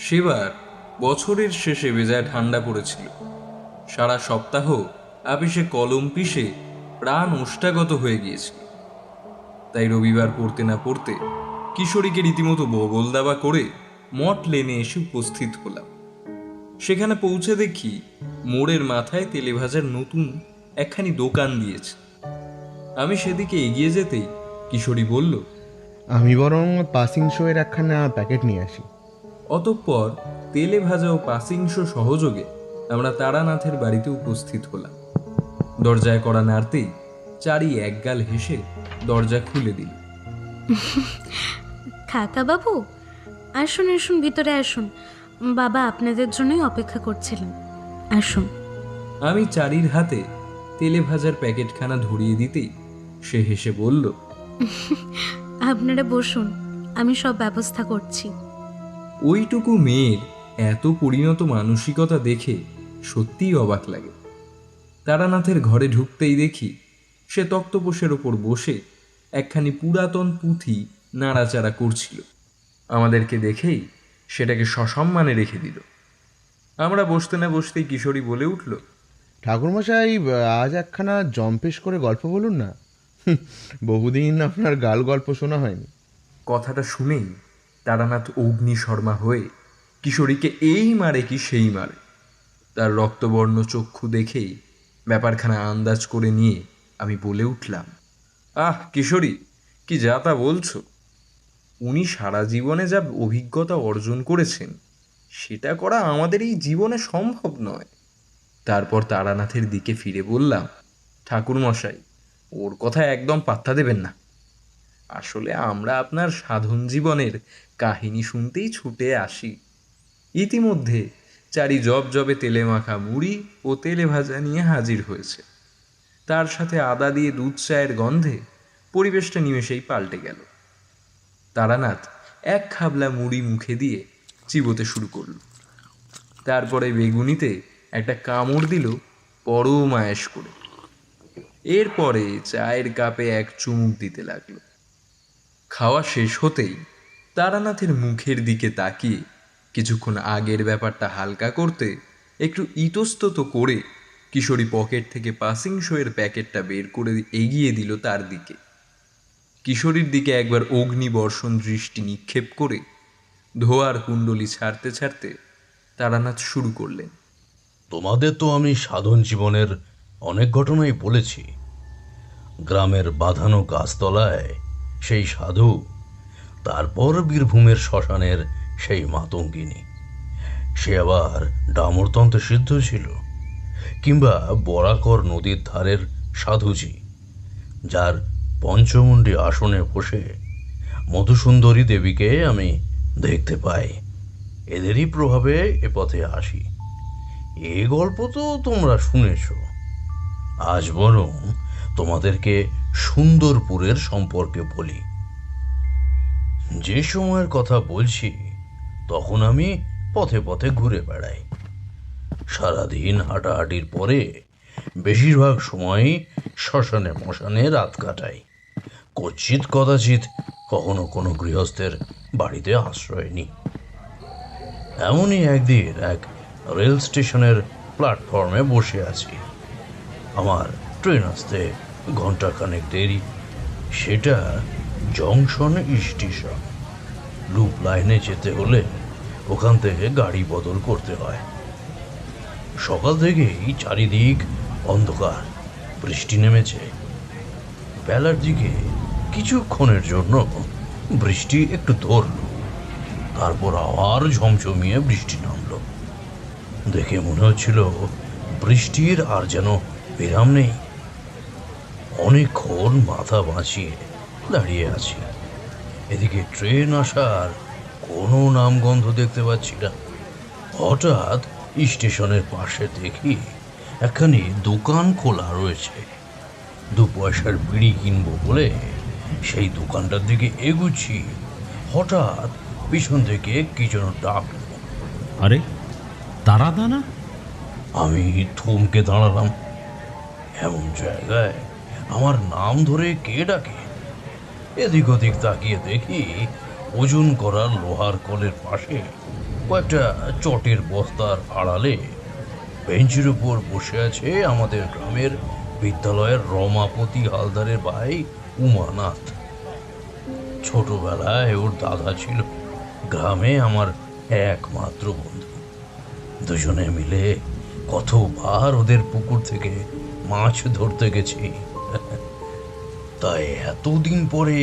সেবার বছরের শেষে বেজায় ঠান্ডা পড়েছিল। সারা সপ্তাহ আপিসে কলম পিষে প্রাণ ওষ্ঠাগত হয়ে গিয়েছিল। তাই রবিবার পড়তে না পড়তে কিশোরীকে রীতিমতো বগল দাবা করে মঠ লেনে এসে উপস্থিত হলাম। সেখানে পৌঁছে দেখি মোড়ের মাথায় তেলে ভাজার নতুন একখানি দোকান দিয়েছে। আমি সেদিকে এগিয়ে যেতেই কিশোরী বলল, আমি বরং পাসিং শোয়ের একখানা প্যাকেট নিয়ে আসি। অতঃপর তেলে ভাজা ও পাসিংশ সহযোগে আমরা তারানাথের বাড়িতে উপস্থিত হলাম। দরজায় কড়া নাড়তেই চারি একগাল হেসে দরজা খুলে দিল। কাকা বাবু, আসুন আসুন, ভিতরে আসুন। বাবা আপনাদের জন্যই অপেক্ষা করছিলেন, আসুন। আমি চারির হাতে তেলে ভাজার প্যাকেটখানা ধরিয়ে দিতেই সে হেসে বলল, আপনারা বসুন, আমি সব ব্যবস্থা করছি। ওইটুকু মেয়ের এত পরিণত মানসিকতা দেখে সত্যিই অবাক লাগে। তারানাথের ঘরে ঢুকতেই দেখি সে তক্তপোষের ওপর বসে একখানি পুরাতন পুঁথি নাড়াচাড়া করছিল। আমাদেরকে দেখেই সেটাকে সসম্মানে রেখে দিল। আমরা বসতে না বসতেই কিশোরী বলে উঠল, ঠাকুরমশাই, আজ একখানা জম্পেশ করে গল্প বলুন না। বহুদিন আপনার গাল গল্প শোনা হয়নি। কথাটা শুনেই তারানাথ অগ্নি শর্মা হয়ে কিশোরীকে এই মারে কি সেই মারে। তার রক্তবর্ণ চক্ষু দেখেই ব্যাপারখানা আন্দাজ করে নিয়ে আমি বলে উঠলাম, আহ কিশোরী, কি যা তা বলছো? উনি সারা জীবনে যা অভিজ্ঞতা অর্জন করেছেন সেটা করা আমাদের এই জীবনে সম্ভব নয়। তারপর তারানাথের দিকে ফিরে বললাম, ঠাকুরমশাই, ওর কথা একদম পাত্তা দেবেন না। আসলে আমরা আপনার সাধন জীবনের কাহিনী শুনতেই ছুটে আসি। ইতিমধ্যে চারি জবে তেলে মাখা মুড়ি ও তেলে ভাজা নিয়ে হাজির হয়েছে। তার সাথে আদা দিয়ে দুধ চায়ের গন্ধে পরিবেশটা নিমেষেই পাল্টে গেল। তারানাথ এক খাবলা মুড়ি মুখে দিয়ে চিবোতে শুরু করল। তারপরে বেগুনিতে একটা কামড় দিল পরম আয়েশ করে। এরপরে চায়ের কাপে এক চুমুক দিতে লাগলো। খাওয়া শেষ হতেই তারানাথের মুখের দিকে তাকিয়ে কিছুক্ষণ আগের ব্যাপারটা হালকা করতে একটু ইতস্তত করে কিশোরী পকেট থেকে পাসিং শোয়ের প্যাকেটটা বের করে এগিয়ে দিল তার দিকে। কিশোরীর দিকে একবার অগ্নিবর্ষণ দৃষ্টি নিক্ষেপ করে ধোয়ার কুণ্ডলি ছাড়তে ছাড়তে তারানাথ শুরু করলেন, তোমাদের তো আমি সাধন জীবনের অনেক ঘটনাই বলেছি। গ্রামের বাঁধানো গাছতলায় সেই সাধু, তারপর বীরভূমের শ্মশানের সেই মাতঙ্গিনী, সে আবার ডামরতন্ত্রে সিদ্ধ ছিল, কিংবা বরাকর নদীর ধারের সাধুজি, যার পঞ্চমুণ্ডী আসনে বসে মধুসুন্দরী দেবীকে আমি দেখতে পাই। এদেরই প্রভাবে এ পথে আসি। এ গল্প তো তোমরা শুনেছ। আজ বরং তোমাদেরকে সুন্দরপুরের সম্পর্কে বলি। যে সময়ের কথা বলছি তখন আমি পথে পথে ঘুরে বেড়াই। সারাদিন হাঁটাহাঁটির পরে বেশিরভাগ সময়ই শ্মশানে মশানে রাত কাটাই। কচিত কদাচিৎ কখনো কোনো গৃহস্থের বাড়িতে আশ্রয় নিই। এমনই একদিন এক রেল স্টেশনের প্ল্যাটফর্মে বসে আছি। আমার ট্রেন আসতে ঘন্টাখানেক দেরি। সেটা জংশন স্টেশন। লুপ লাইনে যেতে হলে ওখান থেকে গাড়ি বদল করতে হয়। সকাল থেকেই চারিদিক অন্ধকার, বৃষ্টি নেমেছে। বেলার দিকে কিছুক্ষণের জন্য বৃষ্টি একটু ধরল, তারপর আবার ঝমঝমিয়ে বৃষ্টি নামলো। দেখে মনে হচ্ছিল বৃষ্টির আর যেন বিরাম নেই। অনেকক্ষণ মাথা বাঁচিয়ে দাঁড়িয়ে আছি। এদিকে ট্রেন আসার কোনো নামগন্ধ দেখতে পাচ্ছি না। হঠাৎ স্টেশনের পাশে দেখি একখানি দোকান খোলা রয়েছে। 2 পয়সার বিড়ি কিনবো বলে সেই দোকানটার দিকে এগুচ্ছি, হঠাৎ পিছন থেকে কি যেন ডাকলো। আরে, তারাদানা! আমি থমকে দাঁড়ালাম। এমন জায়গায় আমার নাম ধরে কে ডাকে? এদিক ওদিক তাকিয়ে দেখি ওজন করা লোহার কলের পাশে কয়েকটা চটের বস্তার আড়ালে বেঞ্চের উপর বসে আছে আমাদের গ্রামের বিদ্যালয়ের রমাপতি হালদারের ভাই উমানাথ। ছোটবেলায় ওর দাদা ছিল গ্রামে আমার একমাত্র বন্ধু। দুজনে মিলে কতবার ওদের পুকুর থেকে মাছ ধরতে গেছি। তাই এতদিন পরে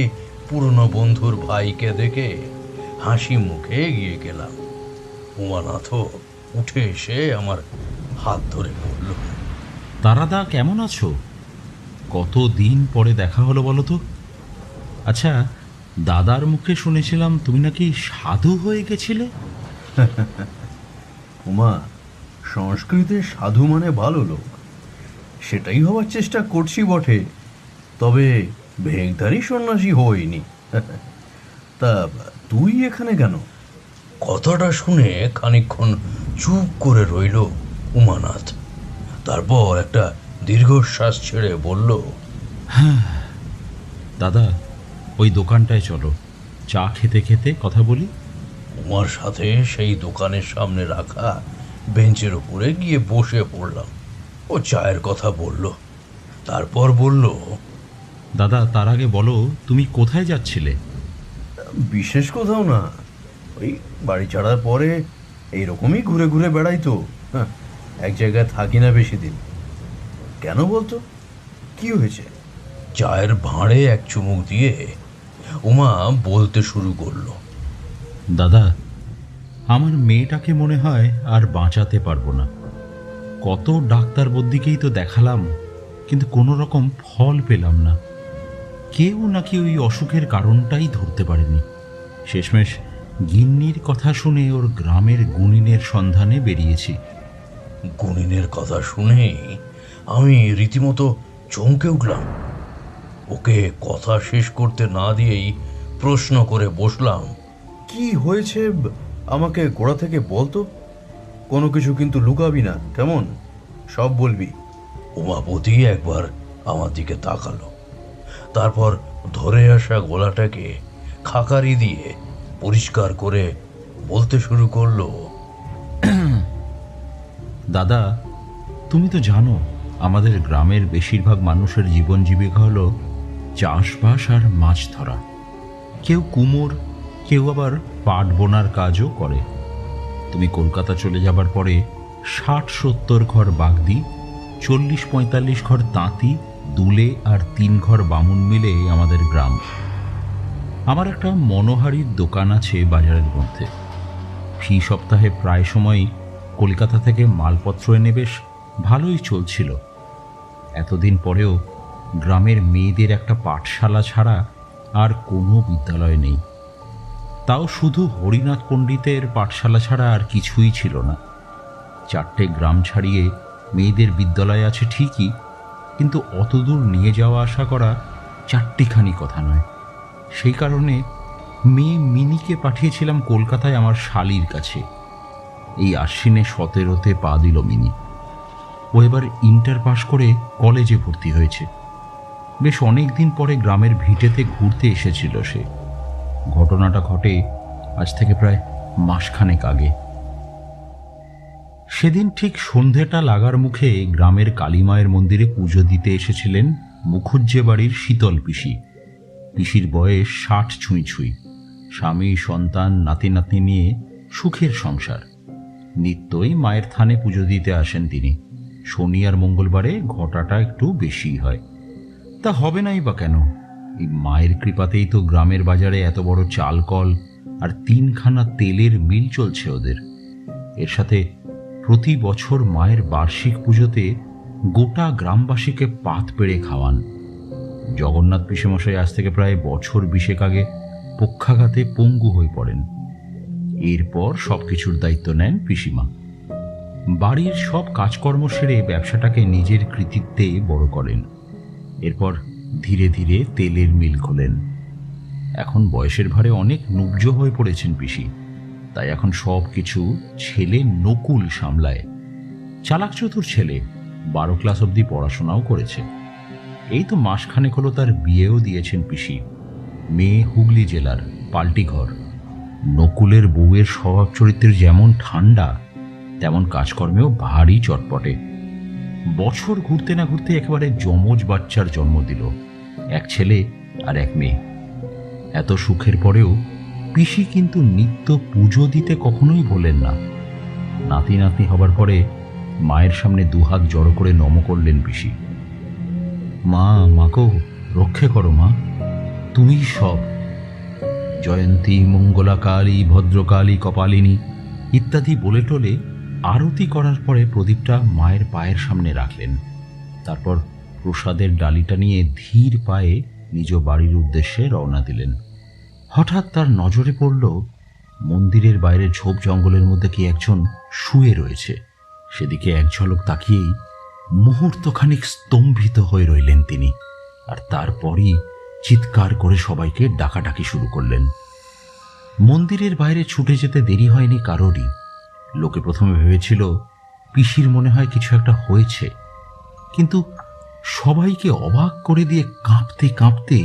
পুরনো বন্ধুর ভাইকে দেখে হাসি মুখে এগিয়ে গেলাম। উমানাথও উঠে এসে আমার হাত ধরে বলল, তারাদা কেমন আছো? কতদিন পরে দেখা হলো বলো তো। আচ্ছা, দাদার মুখে শুনেছিলাম তুমি নাকি সাধু হয়ে গেছিলে। উমা, সংস্কৃতে সাধু মানে ভালো লোক, সেটাই হওয়ার চেষ্টা করছি বটে, তবে ভেগধারী সন্ন্যাসী হইনি। তা তুই এখানে কেন? কথাটা শুনে খানিকক্ষণ চুপ করে রইল উমানাথ। তারপর একটা দীর্ঘশ্বাস ছেড়ে বলল, দাদা, ওই দোকানটায় চলো, চা খেতে খেতে কথা বলি। উমার সাথে সেই দোকানের সামনে রাখা বেঞ্চের উপরে গিয়ে বসে পড়লাম। ও চায়ের কথা বলল, তারপর বলল, দাদা, তার আগে বলো তুমি কোথায় যাচ্ছিলে? বিশেষ কোথাও না, ওই বাড়ি ছাড়ার পরে এইরকমই ঘুরে ঘুরে বেড়াই তো। এক জায়গায় থাকি না বেশি দিন। কেন বলতো, কি হয়েছে? চায়ের ভাঁড়ে এক চুমুক দিয়ে উমা বলতে শুরু করলো, দাদা, আমার মেয়েটাকে মনে হয় আর বাঁচাতে পারবো না। কত ডাক্তার বদ্দিকেই তো দেখালাম, কিন্তু কোনো রকম ফল পেলাম না। কেউ নাকি ওই অসুখের কারণটাই ধরতে পারেনি। শেষমেশ গিন্নির কথা শুনে ওর গ্রামের গুণিনের সন্ধানে বেরিয়েছি। গুণিনের কথা শুনেই আমি রীতিমতো চমকে উঠলাম। ওকে কথা শেষ করতে না দিয়েই প্রশ্ন করে বসলাম, কি হয়েছে আমাকে গোড়া থেকে বলতো, কোনো কিছু কিন্তু লুকাবি না, কেমন? সব বলবি। উমাপতি একবার আমার দিকে তাকালো, তারপর ধরে আসা গলাটাকে খাকারি দিয়ে পরিষ্কার করে বলতে শুরু করলো, দাদা, তুমি তো জানো আমাদের গ্রামের বেশিরভাগ মানুষের জীবন জীবিকা হলো চাষবাস আর মাছ ধরা। কেউ কুমোর, কেউ আবার পাট বোনার কাজও করে। তুমি কলকাতা চলে যাবার পরে ৬০-৭০ ঘর বাগদি, ৪০-৪৫ ঘর তাঁতি, দুলে আর ৩ ঘর বামুন মিলে আমাদের গ্রাম। আমার একটা মনোহারীর দোকান আছে বাজারের মধ্যে। ফি সপ্তাহে প্রায় সময়ই কলকাতা থেকে মালপত্র এনে বেশ ভালোই চলছিল। এতদিন পরেও গ্রামের মেয়েদের একটা পাঠশালা ছাড়া আর কোনো বিদ্যালয় নেই। তাও শুধু হরিনাথ পণ্ডিতের পাঠশালা ছাড়া আর কিছুই ছিল না। 4টে গ্রাম ছাড়িয়ে মেয়েদের বিদ্যালয় আছে ঠিকই, কিন্তু অতদূর নিয়ে যাওয়া আসা করা 4টিখানি কথা নয়। সেই কারণে মেয়ে মিনিকে পাঠিয়েছিলাম কলকাতায় আমার শালির কাছে। এই আশ্বিনে 17তে পা দিল মিনি। ও এবার ইন্টার পাশ করে কলেজে ভর্তি হয়েছে। বেশ অনেক দিন পরে গ্রামের ভিটেতে ঘুরতে এসেছিল সে। ঘটনাটা ঘটে আজ থেকে প্রায় মাসখানেক আগে। সেদিন ঠিক সন্ধেটা লাগার মুখে গ্রামের কালীমায়ের মন্দিরে পুজো দিতে এসেছিলেন মুখুজ্জে বাড়ির শীতল পিসি। পিসির বয়স 60 ছুঁই ছুঁই। স্বামী, সন্তান, নাতি নাতনি নিয়ে সুখের সংসার। নিত্যই মায়ের থানে পুজো দিতে আসেন তিনি। শনি আর মঙ্গলবারে ঘটাটা একটু বেশি হয়। তা হবে নাই বা কেন? এই মায়ের কৃপাতেই তো গ্রামের বাজারে এত বড় চাল কল আর 3খানা তেলের মিল চলছে ওদের। এর সাথে প্রতি বছর মায়ের বার্ষিক পুজোতে গোটা গ্রামবাসীকে পাত পেড়ে খাওয়ান। জগন্নাথ পিসেমশাই আজ থেকে প্রায় বছর 20 আগে পক্ষাঘাতে পঙ্গু হয়ে পড়েন। এরপর সবকিছুর দায়িত্ব নেন পিসিমা। বাড়ির সব কাজকর্ম সেরে ব্যবসাটাকে নিজের কৃতিত্বে বড় করেন। এরপর ধীরে ধীরে তেলের মিল খোলেন। এখন বয়সের ভারে অনেক নুব্জ হয়ে পড়েছেন পিসি, তাই এখন সব কিছু ছেলে নকুল সামলায়। চালাক চতুর ছেলে, 12 ক্লাস অবধি পড়াশোনাও করেছে। এই তো মাসখানেক হলো তার বিয়েও দিয়েছেন পিসি। মেয়ে হুগলি জেলার পাল্টিঘর। নকুলের বউয়ের স্বভাব চরিত্রের যেমন ঠান্ডা, তেমন কাজকর্মেও ভারী চটপটে। বছর ঘুরতে না ঘুরতে একেবারে যমজ বাচ্চার জন্ম দিল, এক ছেলে আর এক মেয়ে। এত সুখের পরেও পিসি কিন্তু নিত্য পুজো দিতে কখনোই ভোলেন না। নাতি নাতনি হবার পরে মায়ের সামনে দুহাত জড়ো করে নম করলেন পিসি। মা, মাগো, রক্ষে করো মা, তুমিই সব। জয়ন্তী, মঙ্গলা কালী, ভদ্রকালী, কপালিনী ইত্যাদি বলে টলে আরতি করার পরে প্রদীপটা মায়ের পায়ের সামনে রাখলেন। তারপর প্রসাদের ডালিটা নিয়ে ধীর পায়ে নিজ বাড়ির উদ্দেশ্যে রওনা দিলেন। হঠাৎ তার নজরে পড়ল মন্দিরের বাইরে ঝোপ জঙ্গলের মধ্যে কি একজন শুয়ে রয়েছে। সেদিকে এক ঝলক তাকিয়েই মুহূর্তখানিক স্তম্ভিত হয়ে রইলেন তিনি, আর তারপরই চিৎকার করে সবাইকে ডাকাডাকি শুরু করলেন। মন্দিরের বাইরে ছুটে যেতে দেরি হয়নি কারোরই। লোকে প্রথমে ভেবেছিল পিসির মনে হয় কিছু একটা হয়েছে, কিন্তু সবাইকে অবাক করে দিয়ে কাঁপতে কাঁপতে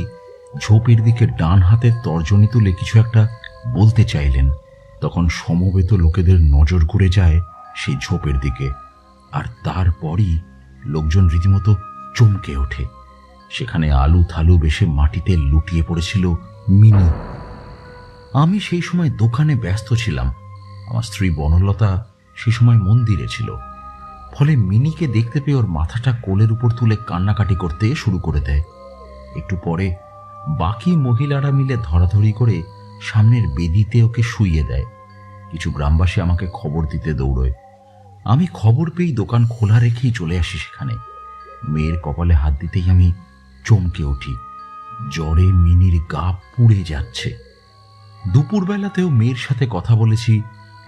ঝোপের দিকে ডান হাতের তর্জনী তুলে কিছু একটা বলতে চাইলেন। তখন সমবেত লোকেদের নজর ঘুরে যায় সেই ঝোপের দিকে, আর তারপরই লোকজন রীতিমতো চমকে ওঠে। সেখানে আলু থালু বেশে মাটিতে লুটিয়ে পড়েছিল মিনি। আমি সেই সময় দোকানে ব্যস্ত ছিলাম, আমার স্ত্রী বনলতা সেই সময় মন্দিরে ছিল। ফলে মিনিকে দেখতে পেয়ে ওর মাথাটা কোলের উপর তুলে কান্নাকাটি করতে শুরু করে দেয়। একটু পরে বাকি মহিলারা মিলে ধরাধরি করে সামনের বেদিতে ওকে শুইয়ে দেয়। কিছু গ্রামবাসী আমাকে খবর দিতে দৌড়য়। আমি খবর পেয়েই দোকান খোলা রেখেই চলে আসি সেখানে। মেয়ের কপালে হাত দিতেই আমি চমকে উঠি। জ্বরে মিনির গা পুড়ে যাচ্ছে। দুপুরবেলাতেও মেয়ের সাথে কথা বলেছি,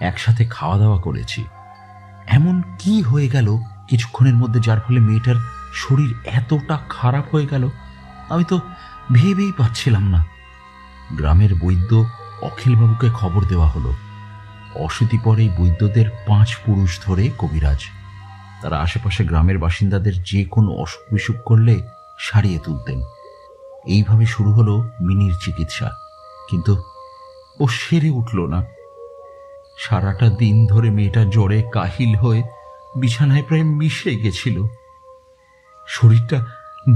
একসাথে খাওয়া দাওয়া করেছি। এমন কি হয়ে গেল কিছুক্ষণের মধ্যে যার ফলে মেয়েটার শরীর এতটা খারাপ হয়ে গেল, আমি তো ভেবেই পাচ্ছিলাম না। গ্রামের বৈদ্য অখিলবাবুকে খবর দেওয়া হলো। অশীতি পরেই বৈদ্যদের 5 পুরুষ ধরে কবিরাজ। তারা আশেপাশে গ্রামের বাসিন্দাদের যে কোনো অসুখ বিসুখ করলে সারিয়ে তুলতেন। এইভাবে শুরু হলো মিনির চিকিৎসা, কিন্তু ও সেরে উঠল না। সারাটা দিন ধরে মেয়েটা জ্বরে কাহিল হয়ে বিছানায় প্রায় মিশে গেছিল। শরীরটা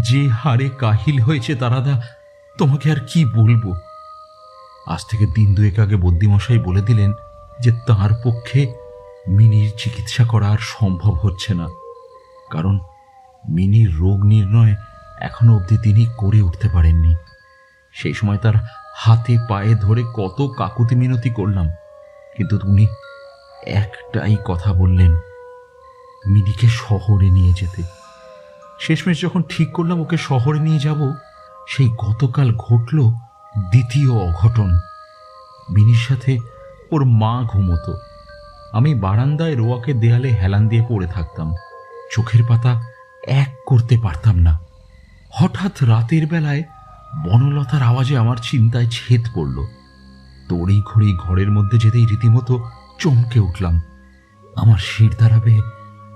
যে হারে কাহিল হয়েছে তারাদা, তোমাকে আর কি বলবো। আজ থেকে দিন 2 আগে বদ্যিমশাই বলে দিলেন যে তার পক্ষে মিনির চিকিৎসা করা আর সম্ভব হচ্ছে না, কারণ মিনির রোগ নির্ণয় এখনো অবধি তিনি করে উঠতে পারেননি। সেই সময় তার হাতে পায়ে ধরে কত কাকুতি মিনতি করলাম, কিন্তু উনি একটাই কথা বললেন, মিনিকে শহরে নিয়ে যেতে। শেষমেশ যখন ঠিক করলাম ওকে শহরে নিয়ে যাব, সেই গতকাল ঘটল দ্বিতীয় অঘটন। মিনির সাথে ওর মা ঘুমোতো। আমি বারান্দায় রোয়াকে দেয়ালে হেলান দিয়ে পড়ে থাকতাম, চোখের পাতা এক করতে পারতাম না। হঠাৎ রাতের বেলায় বনলতার আওয়াজে আমার চিন্তায় ছেদ পড়ল। তড়ি ঘড়ি ঘরের মধ্যে যেতেই রীতিমতো চমকে উঠলাম। আমার শির দ্বারাবে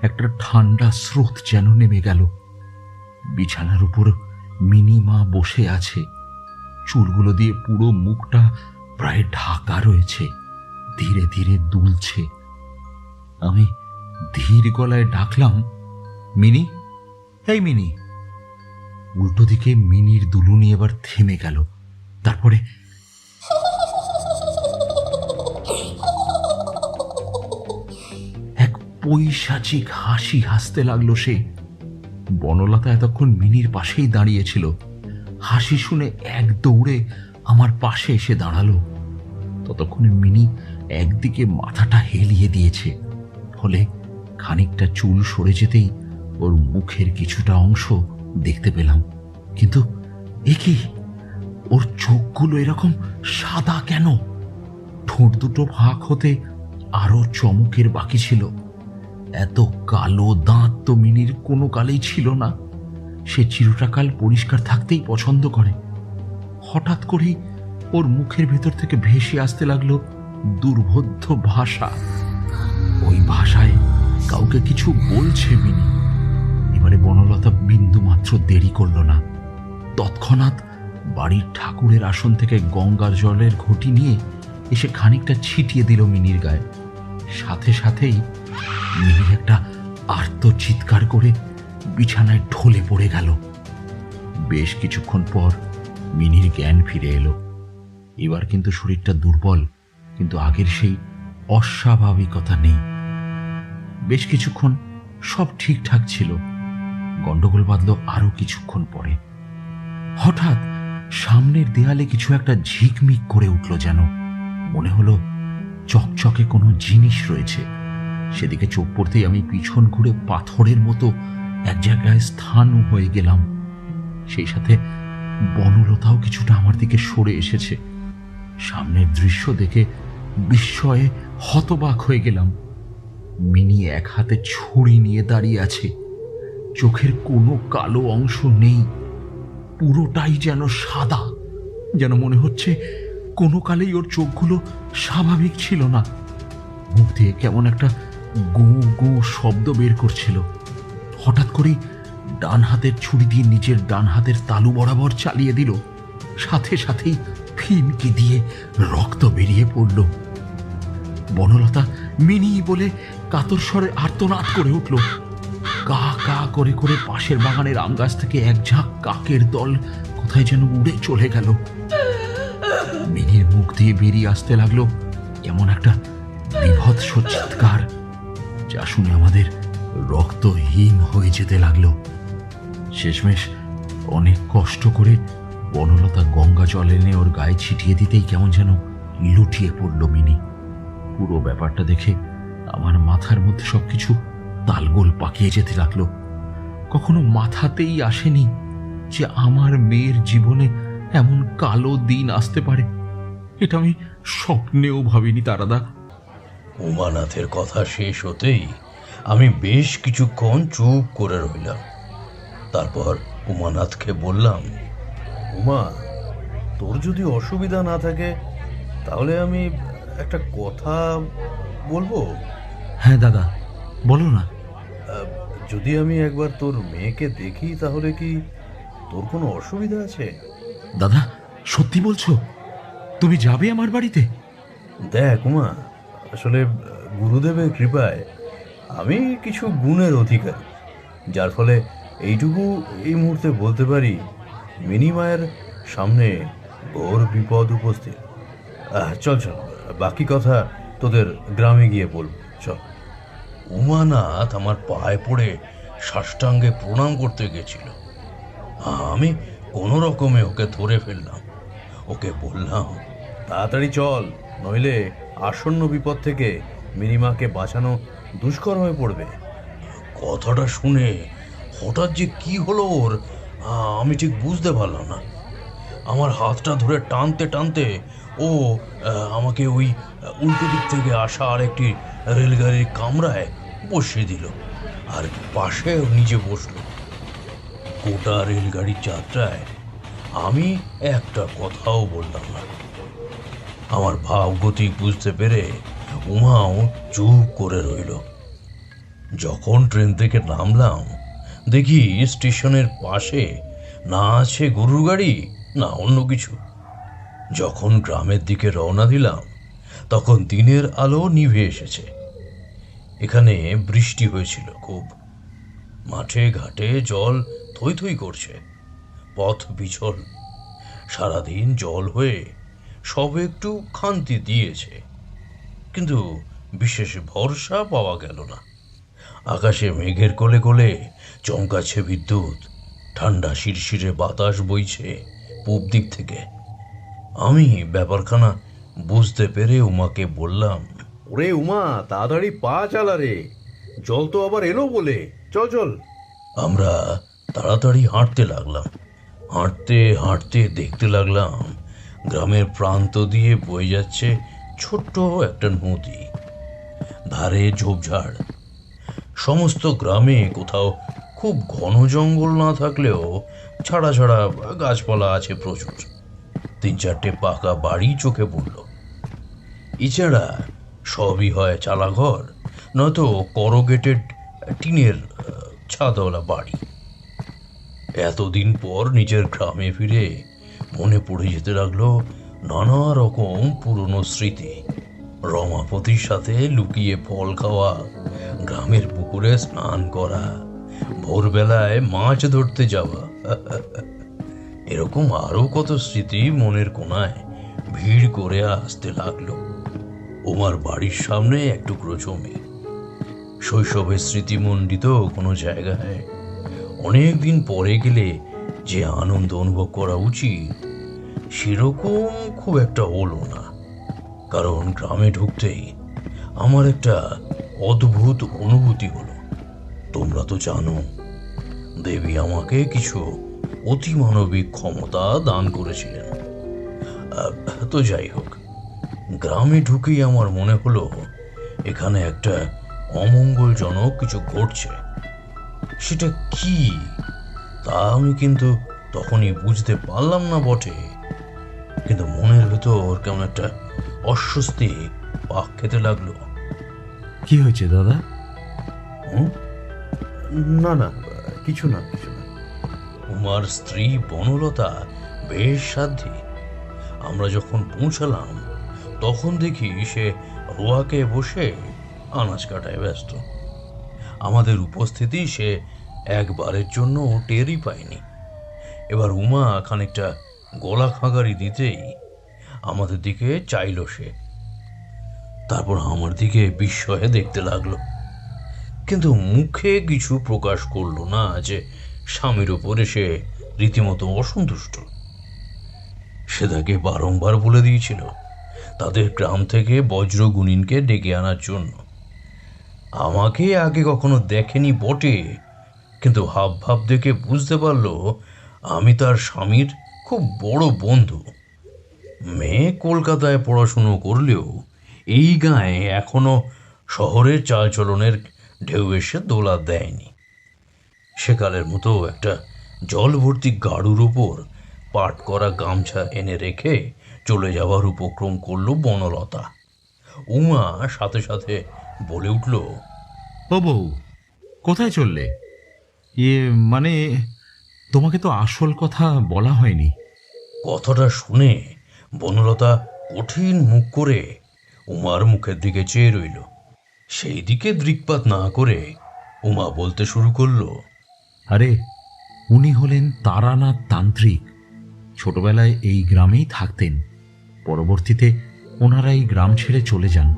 একটা ঠান্ডা স্রোত যেন নেমে গেল। বিছানার উপর মিনি মা বসে আছে, চুলগুলো দিয়ে পুরো মুখটা প্রায় ঢাকা রয়েছে, ধীরে ধীরে দুলছে। আমি ধীর গলায় ডাকলাম, মিনি, এই মিনি। উল্টো দিকে মিনির দুলুনি এবার থেমে গেল। তারপরে এক পৈশাচিক হাসি হাসতে লাগলো সে। বনলতা এতক্ষণ মিনির পাশেই দাঁড়িয়েছিল। হাসি শুনে এক দৌড়ে আমার পাশে এসে দাঁড়ালো। ততক্ষণে মিনি একদিকে মাথাটা হেলিয়ে দিয়েছে, ফলে খানিকটা চুল সরে যেতেই ওর মুখের কিছুটা অংশ দেখতে পেলাম। কিন্তু এ কি, ওর চোখগুলো এরকম সাদা কেন? ঠোঁট দুটো ফাঁক হতে আরো চমকের বাকি ছিল। এত কালো দাঁত তো মিনির কোনো কালেই ছিল না। সে চিরটা কাল পরিষ্কার থাকতেই পছন্দ করে। হঠাৎ করেই ওর মুখের ভেতর থেকে ভেসে আসতে লাগলো দুর্বোধ্য ভাষা। ওই ভাষায় কাউকে কিছু বলছে মিনি। এবারে বনলতা বিন্দু মাত্র দেরি করল না। তৎক্ষণাৎ বাড়ির ঠাকুরের আসন থেকে গঙ্গার জলের ঘটি নিয়ে এসে খানিকটা ছিটিয়ে দিল মিনির গায়ে। সাথে সাথেই মিনি একটা আর্ত চিৎকার করে বিছানায় ঢলে পড়ে গেল। বেশ কিছুক্ষণ পর মিনির জ্ঞান ফিরে এলো। এবার কিন্তু শরীরটা দুর্বল, কিন্তু আগের সেই অস্বাভাবিকতা নেই। বেশ কিছুক্ষণ সব ঠিকঠাক ছিল। গন্ডগোল বাঁধল আরো কিছুক্ষণ পরে। হঠাৎ সামনের দেয়ালে কিছু একটা ঝিকমিক করে উঠল, যেন মনে হলো চকচকে কোনো জিনিস রয়েছে। সেদিকে চোখ পড়তেই আমি পিছন ঘুরে পাথরের মতো এক জায়গায় স্থান হয়ে গেলাম। সেই সাথে বনলতাও কিছুটা আমার দিকে সরে এসেছে। সামনের দৃশ্য দেখে বিস্ময়ে হতবাক হয়ে গেলাম। মিনি এক হাতে ছুরি নিয়ে দাঁড়িয়ে আছে। চোখের কোনো কালো অংশ নেই, পুরোটাই যেন সাদা। যেন মনে হচ্ছে কোনো কালেই ওর চোখগুলো স্বাভাবিক ছিল না। মুখ দিয়ে কেমন একটা গো গো শব্দ বের করছিল। হঠাৎ করেই ডান হাতের ছুরি দিয়ে নিজের ডান হাতের তালু বরাবর চালিয়ে দিল। সাথে সাথেই ফিনকি দিয়ে রক্ত বেরিয়ে পড়ল। বনলতা মিনি বলে কাতর স্বরে আর্তনাদ করে উঠল। কা কা করে করে পাশের বাগানের আম গাছ থেকে এক ঝাঁক কাকের দল কোথায় যেন উড়ে চলে গেল। মিনির মুখ দিয়ে বেরিয়ে আসতে লাগলো এমন একটা বীভৎস চিৎকার, যা শুনে আমাদের রক্তহীন হয়ে যেতে লাগলো। শেষমেশ অনেক কষ্ট করে বনলতা গঙ্গা জল এনে ওর গায়ে ছিটিয়ে দিতেই কেমন যেন লুটিয়ে পড়ল মিনি। পুরো ব্যাপারটা দেখে আমার মাথার মধ্যে সবকিছু তালগোল পাকিয়ে যেতে লাগলো। কখনো মাথাতেই আসেনি যে আমার মেয়ের জীবনে এমন কালো দিন আসতে পারে। এটা আমি স্বপ্নেও ভাবিনি তারাদা। উমানাথের কথা শেষ হতেই আমি বেশ কিছুক্ষণ চুপ করে রইলাম। তারপর উমানাথকে বললাম, উমা, তোর যদি অসুবিধা না থাকে তাহলে আমি একটা কথা বলবো। হ্যাঁ দাদা, বলো না। যদি আমি একবার তোর মেয়েকে দেখি তাহলে কি তোর কোনো অসুবিধা আছে? দাদা, সত্যি বলছো? তুমি যাবে আমার বাড়িতে? দেখ উমা, আসলে গুরুদেবের কৃপায় আমি কিছু গুণের অধিকারী, যার ফলে এইটুকু এই মুহূর্তে বলতে পারি, মিনি মায়ের সামনে ঘোর বিপদ উপস্থিত। চল চল, বাকি কথা তোদের গ্রামে গিয়ে বলবো, চল। উমানাথ আমার পায়ে পড়ে সাষ্টাঙ্গে প্রণাম করতে গেছিল। আমি কোনো রকমে ওকে ধরে ফেললাম। ওকে বললাম, তাড়াতাড়ি চল, নইলে আসন্ন বিপদ থেকে মিনিমাকে বাঁচানো দুষ্কর হয়ে পড়বে। কথাটা শুনে হঠাৎ যে কি হলো ওর, আমি ঠিক বুঝতে পারলাম না। আমার হাতটা ধরে টানতে টানতে ও আমাকে ওই উল্টো দিক থেকে আসা আরেকটি রেলগাড়ির কামরায় বসিয়ে দিল, আর পাশে নিজে বসলো। গোটা রেলগাড়ির যাত্রায় আমি একটা কথাও বললাম না। আমার ভাবগতি বুঝতে পেরে উমাও চুপ করে রইল। যখন ট্রেন থেকে নামলাম, দেখি স্টেশনের পাশে না আছে গরুর গাড়ি না অন্য কিছু। যখন গ্রামের দিকে রওনা দিলাম, তখন দিনের আলো নিভে এসেছে। এখানে বৃষ্টি হয়েছিল খুব। মাঠে ঘাটে জল থই থই করছে, পথ বিচল। সারাদিন জল হয়ে সব একটু খান্তি দিয়েছে, কিন্তু বিশেষ ভরসা পাওয়া গেল না। আকাশে মেঘের কোলে কোলে চমকাচ্ছে বিদ্যুৎ, ঠান্ডা শিরশিরে বাতাস বইছে পূব দিক থেকে। আমি ব্যাপারখানা বুঝতে পেরে উমাকে বললাম, ওরে উমা, তাড়াতাড়ি পা চালা রে, জল তো আবার এলো বলে, চল চল। আমরা তাড়াতাড়ি হাঁটতে লাগলাম। হাঁটতে হাঁটতে দেখতে লাগলাম গ্রামের প্রান্ত দিয়ে বয়ে যাচ্ছে ছোট্ট একটা নদী, ধারে ঝোপঝাড়। সমস্ত গ্রামে কোথাও খুব ঘন জঙ্গল না থাকলেও ছাড়া ছাড়া গাছপালা আছে প্রচুর। 3-4টে পাকা বাড়ি চোখে পড়ল। এছাড়া সবই হয় চালাঘর, নয়তো করোগেটেড টিনের ছাদওয়ালা বাড়ি। এতদিন পর নিজের গ্রামে ফিরে মনে পড়ে যেতে লাগলো নানা রকম পুরনো স্মৃতি, রমাপতির সাথে লুকিয়ে ফল খাওয়া, গ্রামের পুকুরে স্নান করা, ভোরবেলায় মাছ ধরতে যাওয়া, এরকম আরো কত স্মৃতি মনের কোণায় ভিড় করে আসতে লাগলো। উমার বাড়ির সামনে এক টুকরো জমি, শৈশবের স্মৃতিমণ্ডিত কোনো জায়গায় অনেক দিন পরে গেলে যে আনন্দ অনুভব করা উচিত সেরকম খুব একটা হলো না। কারণ গ্রামে ঢুকতেই আমার একটা অদ্ভুত অনুভূতি হলো। তোমরা তো জানো, দেবী আমাকে কিছু অতিমানবিক ক্ষমতা দান করেছিলেন। তো যাই হোক, গ্রামে ঢুকেই আমার মনে হলো এখানে একটা অমঙ্গলজনক কিছু ঘটছে। সেটা কি তা আমি কিন্তু তখনই বুঝতে পারলাম না বটে, কিন্তু মনের ভেতর কেমন একটা অস্বস্তি পাক খেতে লাগলো। কি হয়েছে দাদা? না না, কিছু না। উমার স্ত্রী বনলতা বেশ সাধ্যী। আমরা যখন পৌঁছালাম তখন দেখি সে রোয়াকে বসে আনাজ কাটায় ব্যস্ত। আমাদের উপস্থিতি সে একবারের জন্য টেরই পায়নি। এবার উমা খানিকটা গলা খাঁগারি দিতেই আমাদের দিকে চাইল সে, তারপর আমার দিকে বিস্ময়ে দেখতে লাগলো, কিন্তু মুখে কিছু প্রকাশ করলো না যে স্বামীর ওপরে সে রীতিমতো অসন্তুষ্ট। সে তাকে বারংবার বলে দিয়েছিল তাদের গ্রাম থেকে বজ্রগুণিনকে ডেকে আনার জন্য। আমাকে আগে কখনো দেখেনি বটে, কিন্তু হাব ভাব দেখে বুঝতে পারলো আমি তার স্বামীর খুব বড় বন্ধু। মেয়ে কলকাতায় পড়াশুনো করলেও এই গায়ে এখনো শহরের চালচলনের ঢেউ এসে দোলা দেয়নি। সেকালের মতো একটা জল ভর্তি গাড়ুর উপর পাট করা গামছা এনে রেখে চলে যাওয়ার উপক্রম করলো বনলতা। উমা সাথে সাথে বলে উঠল, ও বউ, কোথায় চললে? মানে তোমাকে তো আসল কথা বলা হয়নি। কথাটা শুনে বনলতা কঠিন মুখ করে উমার মুখের দিকে চেয়ে রইল। সেই দিকে দৃকপাত না করে উমা বলতে শুরু করলো, আরে, উনি হলেন তারানাথ তান্ত্রিক। ছোটবেলায় এই গ্রামেই থাকতেন, পরবর্তীতে ওনারা এই গ্রাম ছেড়ে চলে যান।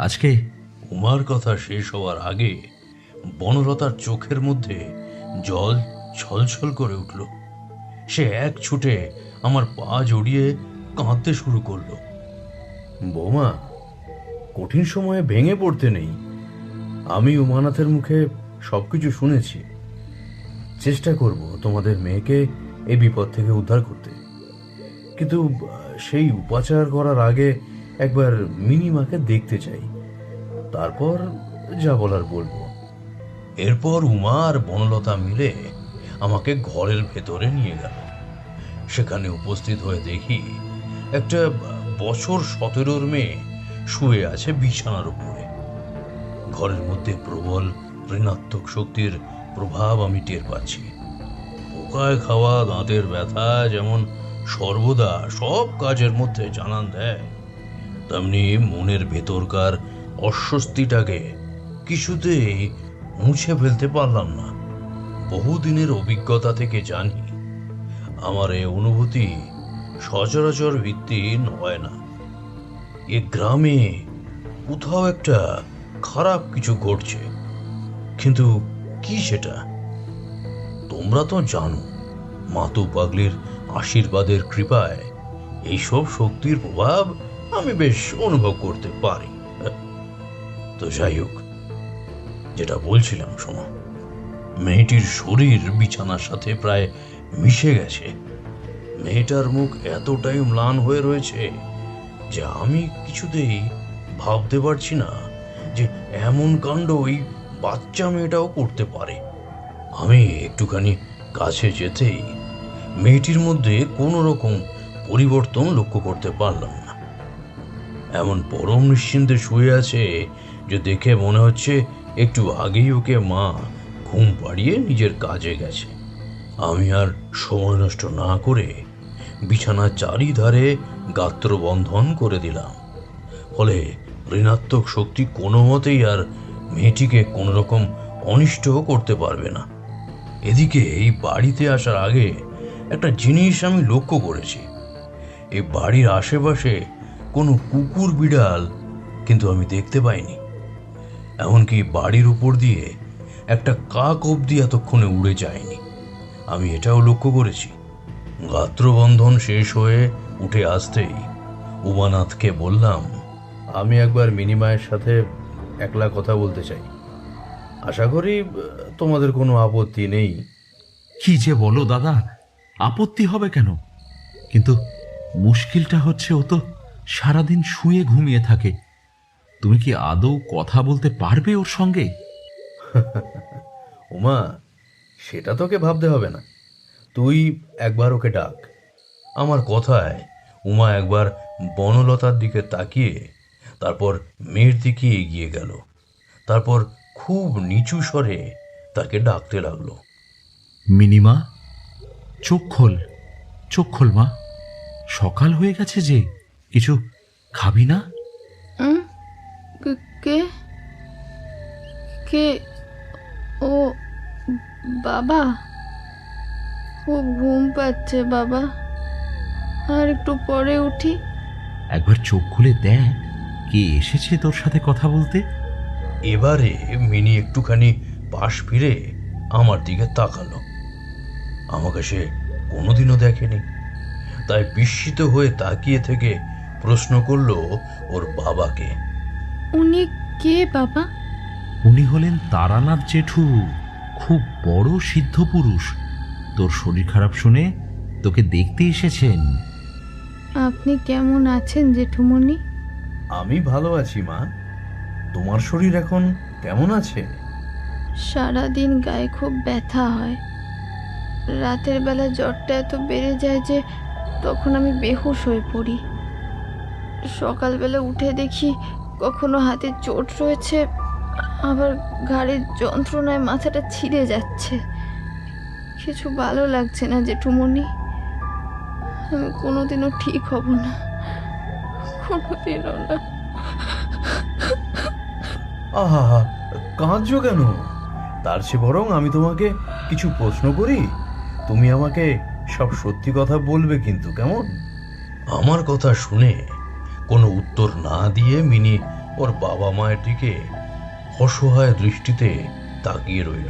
আজকে উমার কথা শেষ হওয়ার আগে বনলতার চোখের মধ্যে জল ছলছল করে উঠল। সে এক ছুটে আমার পা জড়িয়ে কাঁদতে শুরু করলো। বৌমা, কঠিন সময়ে ভেঙে পড়তে নেই। আমি উমানাথের মুখে সবকিছু শুনেছি। চেষ্টা করব তোমাদের মেয়েকে এই বিপদ থেকে উদ্ধার করতে, কিন্তু সেই উপাচার করার আগে একবার মিনিমাকে দেখতে চাই, তারপর যা বলার বলবো। এরপর উমা আর বনলতা মিলে আমাকে ঘরের ভেতরে নিয়ে গেল। সেখানে উপস্থিত হয়ে দেখি একটা বছর 17 মেয়ে শুয়ে আছে বিছানার উপরে। ঘরের মধ্যে প্রবল ঋণাত্মক শক্তির প্রভাব আমি টের পাচ্ছি। পোকায় খাওয়া দাঁতের ব্যথা যেমন সর্বদা সব কাজের মধ্যে জানান দেয়, তেমনি মনের ভেতরকার অস্বস্তিটাকে কিছুতেই মুছে ফেলতে পারলাম না। বহুদিনের অভিজ্ঞতা থেকে জানি আমার এই অনুভূতি সচরাচর ভিত্তি নয় না। এ গ্রামে কোথাও একটা খারাপ কিছু ঘটছে, কিন্তু কি সেটা? তোমরা তো জানো, মাতু পাগলির আশীর্বাদের কৃপায় এইসব শক্তির প্রভাব আমি বেশ অনুভব করতে পারি। তো যাই হোক, যেটা বলছিলাম শোনো, মেয়েটির শরীর বিছানার সাথে প্রায় মিশে গেছে। মেয়েটার মুখ এতটাই ম্লান হয়ে রয়েছে যে আমি কিছুতেই ভাবতে পারছি না যে এমন কাণ্ড ওই বাচ্চা মেয়েটাও করতে পারে। আমি একটুখানি কাছে যেতেই মেয়েটির মধ্যে কোনো রকম পরিবর্তন লক্ষ্য করতে পারলাম না। এমন পরম নিশ্চিন্তে শুয়ে আছে যে দেখে মনে হচ্ছে একটু আগেই ওকে মা ঘুম পাড়িয়ে নিজের কাজে গেছে। আমি আর সময় নষ্ট না করে বিছানার চারিধারে গাত্রবন্ধন করে দিলাম। ফলে ঋণাত্মক শক্তি কোনো মতেই আর মেয়েটিকে কোনো রকম অনিষ্ট করতে পারবে না। এদিকে এই বাড়িতে আসার আগে একটা জিনিস আমি লক্ষ্য করেছি। এই বাড়ির আশেপাশে কোনো কুকুর বিড়াল কিন্তু আমি দেখতে পাইনি। এমনকি বাড়ির উপর দিয়ে একটা কাক অবধি এতক্ষণে উড়ে যায়নি। আমি এটাও লক্ষ্য করেছি, গাত্রবন্ধন শেষ হয়ে উঠে আসতেই উমানাথকে বললাম, আমি একবার মিনিমায়ের সাথে একলা কথা বলতে চাই। আশা করি তোমাদের কোনো আপত্তি নেই। কি যে বলো দাদা, আপত্তি হবে কেন? কিন্তু মুশকিলটা হচ্ছে ও তো সারাদিন শুয়ে ঘুমিয়ে থাকে। তুমি কি আদৌ কথা বলতে পারবে ওর সঙ্গে? উমা, সেটা তোকে ভাবতে হবে না। তুই একবার ওকে ডাক। আমার কথায় উমা একবার বনলতার দিকে তাকিয়ে তারপর মেয়ের দিকে এগিয়ে গেল। তারপর খুব নিচু স্বরে তাকে ডাকতে লাগলো। মিনিমা, চোখ খোল, চোখ খোল মা। সকাল হয়ে গেছে যে, কিছু খাবি না? কে কে? ও বাবা, ও ঘুম পাচ্ছে বাবা, আর একটু পরে উঠি। একবার চোখ খুলে দেখ কে এসেছে তোর সাথে কথা বলতে। এবারে মিনি একটুখানি পাশ ফিরে আমার দিকে তাকালো। আমাকে সে কোনোদিনও দেখেনি, তাই বিস্মিত হয়ে তাকিয়ে থেকে প্রশ্ন করলো ওর বাবাকে। উনি কে বাবা? উনি হলেন তারানাথ জেঠু, খুব বড় সিদ্ধ পুরুষ। তোর শরীর খারাপ শুনে তোকে দেখতে এসেছেন। আপনি কেমন আছেন জেঠুমণি? আমি ভালো আছি মা। তোমার শরীর এখন কেমন আছে? সারাদিন গায়ে খুব ব্যথা হয়। রাতের বেলা জ্বরটা এত বেড়ে যায় যে তখন আমি বেহুশ হয়ে পড়ি। সকালবেলা উঠে দেখি কখনো হাতে চোট রয়েছে, আবার ঘাড়ের যন্ত্রণায় মাথাটা ছিঁড়ে যাচ্ছে। কিছু ভালো লাগছে না জেঠুমণি। আমি কোনোদিনও ঠিক হব না, কোনোদিনও না। আহা, কাঁদছো কেন? তার চেয়ে বরং আমি তোমাকে কিছু প্রশ্ন করি, তুমি আমাকে সব সত্যি কথা বলবে কিন্তু, কেমন? আমার কথা শুনে কোনো উত্তর না দিয়ে মিনি ওর বাবা মায়ের দিকে অসহায় দৃষ্টিতে তাকিয়ে রইল।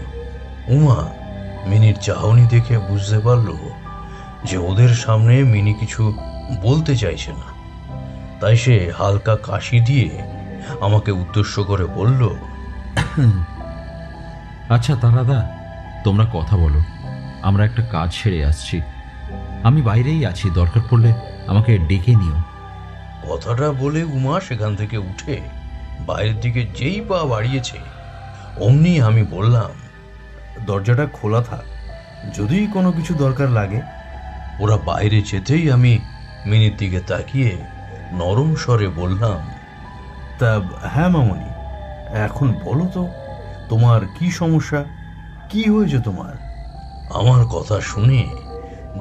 উমা মিনির চাহনি দেখে বুঝতে পারল যে ওদের সামনে মিনি কিছু বলতে চাইছে না। তাই সে হালকা কাশি দিয়ে আমাকে উদ্দেশ্য করে বলল, আচ্ছা তারাদা, তোমরা কথা বলো, আমরা একটা কাজ সেরে আসছি। আমি বাইরেই আছি, দরকার পড়লে আমাকে ডেকে নিও। কথাটা বলে উমা সেখান থেকে উঠে বাইরের দিকে যেই পা বাড়িয়েছে অমনি আমি বললাম, দরজাটা খোলা থাক, যদি কোনো কিছু দরকার লাগে। ওরা বাইরে যেতেই আমি মিনির দিকে তাকিয়ে নরম স্বরে বললাম, তা হ্যাঁ মামনি, এখন বলো তো তোমার কি সমস্যা, কি হয়েছে তোমার? আমার কথা শুনে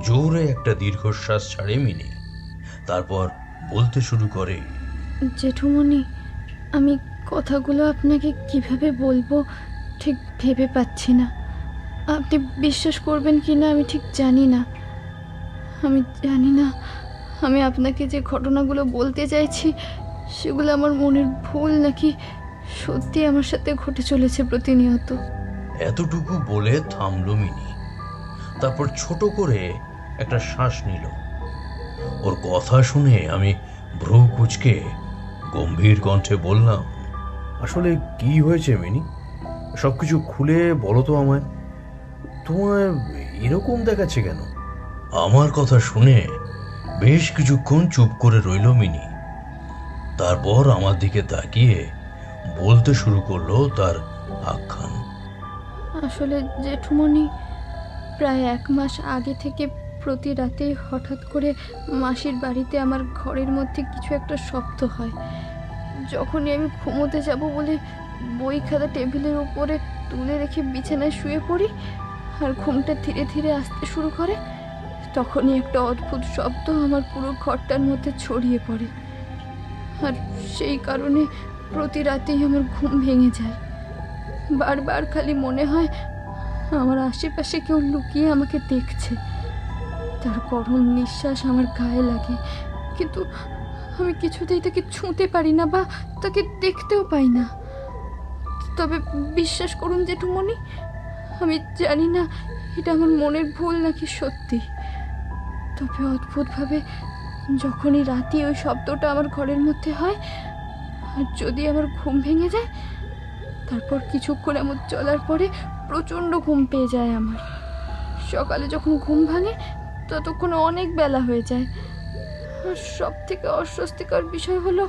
জোরে একটা দীর্ঘশ্বাস ছাড়ে মিনি। তারপর বলতে শুরু করে, জেঠুমণি, আমি কথাগুলো আপনাকে কিভাবে বলবো ঠিক ভেবে পাচ্ছি না। আপনি বিশ্বাস করবেন কি না আমি ঠিক জানি না। আমি জানি না আমি আপনাকে যে ঘটনাগুলো বলতে চাইছি সেগুলো আমার মনের ভুল নাকি সত্যি আমার সাথে ঘটে চলেছে প্রতিনিয়ত। এতটুকু বলে থামলো মিনি। তারপর ছোট করে একটা শ্বাস নিল। ওর কথা শুনে আমি ভ্রু কুঁচকে গম্ভীর কণ্ঠে বললাম, আসলে কি হয়েছে মিনি, সবকিছু খুলে বলো তো আমায়। তোমায় এরকম দেখাচ্ছে কেন? আমার কথা শুনে বেশ কিছুক্ষণ চুপ করে রইল মিনি। তারপর আমার দিকে তাকিয়ে বলতে শুরু করলো তার আখ্যান। আসলে জেঠুমণি, প্রায় 1 মাস আগে থেকে প্রতি রাতেই হঠাৎ করে মাসির বাড়িতে আমার ঘরের মধ্যে কিছু একটা শব্দ হয়। যখনই আমি ঘুমোতে যাব বলে বই খাতা টেবিলের উপরে তুলে রেখে বিছানায় শুয়ে পড়ি আর ঘুমটা ধীরে ধীরে আসতে শুরু করে, তখনই একটা অদ্ভুত শব্দ আমার পুরো ঘরটার মধ্যে ছড়িয়ে পড়ে, আর সেই কারণে প্রতি রাতেই আমার ঘুম ভেঙে যায়। বারবার খালি মনে হয় আমার আশেপাশে কেউ লুকিয়ে আমাকে দেখছে। তার গরম নিঃশ্বাস আমার গায়ে লাগে, কিন্তু আমি কিছুতেই তাকে ছুঁতে পারি না বা তাকে দেখতেও পাই না। তবে বিশ্বাস করুন জেঠুমণি, আমি জানি না এটা আমার মনের ভুল নাকি সত্যি, তবে অদ্ভুতভাবে যখনই রাতে ওই শব্দটা আমার ঘরের মধ্যে হয়, আর যদি আমার ঘুম ভেঙে যায়, তারপর কিছুক্ষণ এমন চলার পরে প্রচণ্ড ঘুম পেয়ে যায় আমার। সকালে যখন ঘুম ভাঙে ততক্ষণ অনেক বেলা হয়ে যায়। আর সব থেকে অস্বস্তিকর বিষয় হলো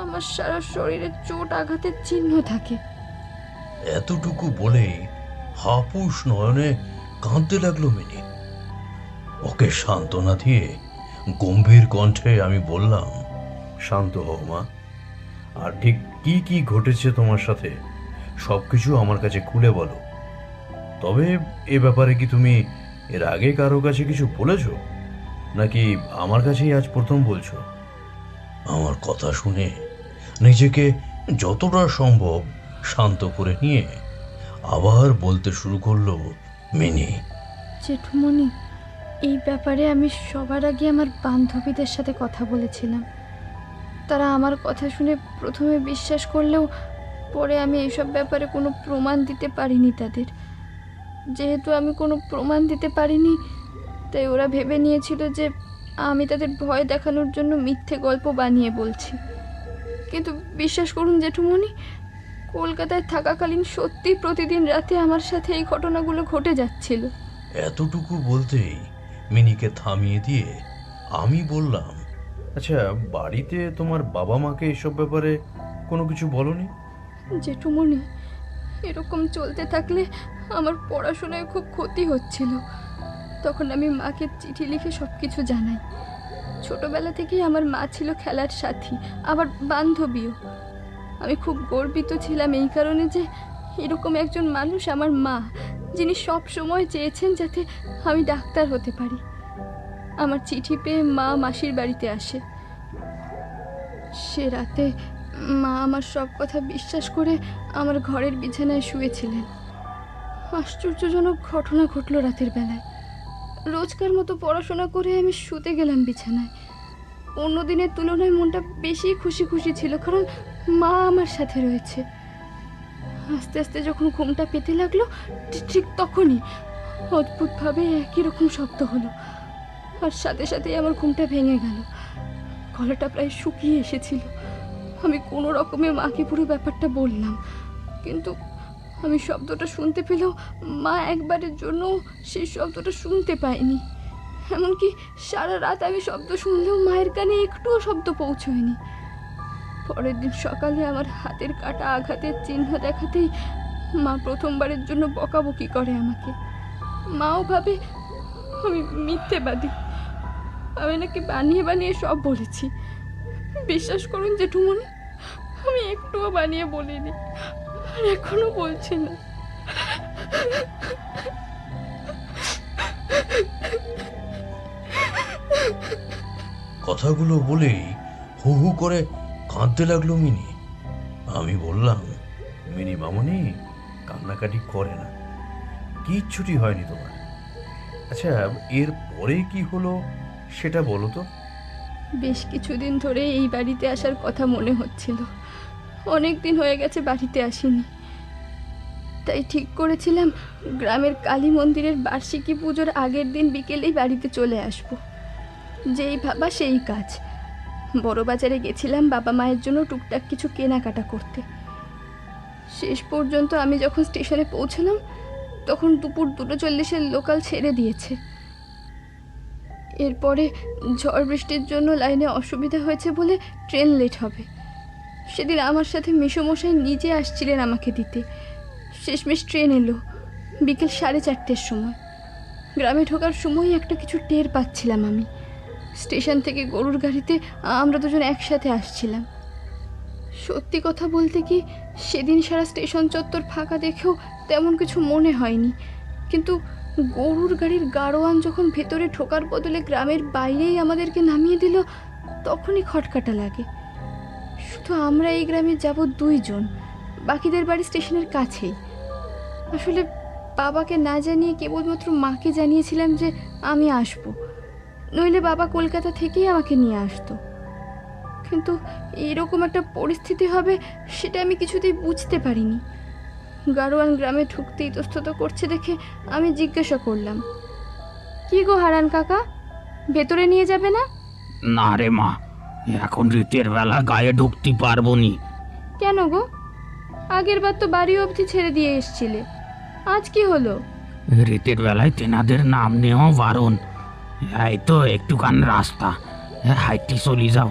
আমার সারা শরীরে চোট আঘাতের চিহ্ন থাকে। এতটুকু বলেই হাপুস নয়নে কাঁদতে লাগলো মিনি। ওকে সান্ত্বনা দিয়ে গম্ভীর কণ্ঠে আমি বললাম, শান্ত হও মা, আর ঠিক কি কি ঘটেছে তোমার সাথে সবকিছু আমার কাছে খুলে বলো। তবে এ ব্যাপারে কি তুমি এর আগে কারো কাছে কিছু বলেছো, নাকি আমার কাছেই আজ প্রথম বলছো? আমার কথা শুনে নিজেকে যতটা সম্ভব শান্ত করে নিয়ে আবার বলতে শুরু করলো মিনি। জেঠুমণি, এই ব্যাপারে আমি সবার আগে আমার বান্ধবীদের সাথে কথা বলেছিলাম। তারা আমার কথা শুনে প্রথমে বিশ্বাস করলেও পরে আমি এইসব ব্যাপারে কোনো প্রমাণ দিতে পারিনি তাদের। যেহেতু আমি কোনো প্রমাণ দিতে পারিনি, তাই ওরা ভেবে নিয়েছিল যে আমি তাদের ভয় দেখানোর জন্য মিথ্যে গল্প বানিয়ে বলছি। কিন্তু বিশ্বাস করুন জেঠুমণি, কলকাতায় থাকাকালীন সত্যি প্রতিদিন রাতে আমার সাথে এই ঘটনাগুলো ঘটে যাচ্ছিল। এতটুকু বলতেই মিনিকে থামিয়ে দিয়ে আমি বললাম, আচ্ছা, বাড়িতে তোমার বাবা মাকে এসব ব্যাপারে কোনো কিছু বলনি? জেঠুমণি, এরকম চলতে থাকলে আমার পড়াশোনায় খুব ক্ষতি হচ্ছিল। তখন আমি মাকে চিঠি লিখে সব কিছু জানাই। ছোটবেলা থেকেই আমার মা ছিল খেলার সাথী, আবার বান্ধবীও। আমি খুব গর্বিত ছিলাম এই কারণে যে এরকম একজন মানুষ আমার মা, যিনি সব সময় চেয়েছেন যাতে আমি ডাক্তার হতে পারি। আমার চিঠি পেয়ে মা মাসির বাড়িতে আসে। সে রাতে মা আমার সব কথা বিশ্বাস করে আমার ঘরের বিছানায় শুয়েছিলেন। আশ্চর্যজনক ঘটনা ঘটলো রাতের বেলায়। রোজকার মতো পড়াশোনা করে আমি শুতে গেলাম বিছানায়। অন্য দিনের তুলনায় মনটা বেশি খুশি খুশি ছিল, কারণ মা আমার সাথে রয়েছে। আস্তে আস্তে যখন ঘুমটা পেতে লাগলো, ঠিক তখনই অদ্ভুতভাবে একই রকম শব্দ হলো, আর সাথে সাথেই আমার ঘুমটা ভেঙে গেল। গলাটা প্রায় শুকিয়ে এসেছিল। আমি কোনো রকমে মাকে পুরো ব্যাপারটা বললাম, কিন্তু আমি শব্দটা শুনতে পেলেও মা একবারের জন্য সেই শব্দটা শুনতে পায়নি। এমনকি সারা রাত আমি শব্দ শুনলেও মায়ের কানে একটুও শব্দ পৌঁছয়নি। পরের দিন সকালে আমার হাতের কাটা আঘাতের চিহ্ন দেখাতেই মা প্রথমবারের জন্য বকাবকি করে আমাকে। মাও ভাবে আমি মিথ্যেবাদী, আমি নাকি বানিয়ে বানিয়ে সব বলেছি। বিশ্বাস করুন জেঠুমণি, আমি একটুও বানিয়ে বলিনি, আর এখনো বলছি না। কথাগুলো বলেই হু হু করে কাঁদতে লাগলো মিনি। আমি বললাম, মিনি মামনি কান্নাকাটি করে না, কিচ্ছুটি হয়নি তোমার। আচ্ছা, এর পরে কি হলো সেটা বলো তো। বেশ কিছুদিন ধরে এই বাড়িতে আসার কথা মনে হচ্ছিল। অনেক দিন হয়ে গেছে বাড়িতে আসিনি, তাই ঠিক করেছিলাম গ্রামের কালী মন্দিরের বার্ষিকী পুজোর আগের দিন বিকেলেই বাড়িতে চলে আসব। যেই ভাবা সেই কাজ। বড় বাজারে গেছিলাম বাবা মায়ের জন্য টুকটাক কিছু কেনাকাটা করতে। শেষ পর্যন্ত আমি যখন স্টেশনে পৌঁছলাম তখন দুপুর 2:40 লোকাল ছেড়ে দিয়েছে। এরপরে ঝড় বৃষ্টির জন্য লাইনে অসুবিধা হয়েছে বলে ট্রেন লেট হবে। সেদিন আমার সাথে মেসোমশাই নিজে আসছিলেন আমাকে দিতে। শেষমেশ ট্রেন এলো বিকেল 4:30-র সময়। গ্রামে ঢোকার সময় একটা কিছু টের পাচ্ছিলাম আমি। স্টেশন থেকে গরুর গাড়িতে আমরা দুজন একসাথে আসছিলাম। সত্যি কথা বলতে কি, সেদিন সারা স্টেশন চত্বর ফাঁকা দেখেও তেমন কিছু মনে হয়নি, কিন্তু গরুর গাড়ির গাড়োয়ান যখন ভেতরে ঢোকার বদলে গ্রামের বাইরেই আমাদেরকে নামিয়ে দিল, তখনই খটকাটা লাগে। শুধু আমরা এই গ্রামে যাব 2 জন, বাকিদের বাড়ি স্টেশনের কাছেই। আসলে বাবাকে না জানিয়ে কেবলমাত্র মাকে জানিয়েছিলাম যে আমি আসব, নইলে বাবা কলকাতা থেকেই আমাকে নিয়ে আসতো। কিন্তু এরকম একটা পরিস্থিতি হবে সেটা আমি কিছুতেই বুঝতে পারিনি। গাড়োয়ান গ্রামে ঢুকতে ইতস্তত করছে দেখে আমি জিজ্ঞাসা করলাম, কি গো হারান কাকা, ভেতরে নিয়ে যাবে না? না রে মা, এখন রাতের বেলা গায়ে ঢুকতে পারবো নি। কেন গো? আগের বার তো বাড়ি অবধি ছেড়ে দিয়ে এসছিলে, আজ কি হলো? রাতের বেলায় তেনাদের নাম নেওয়া বারণ। এই তো একটুখান রাস্তা, হাইটি চলে যাও।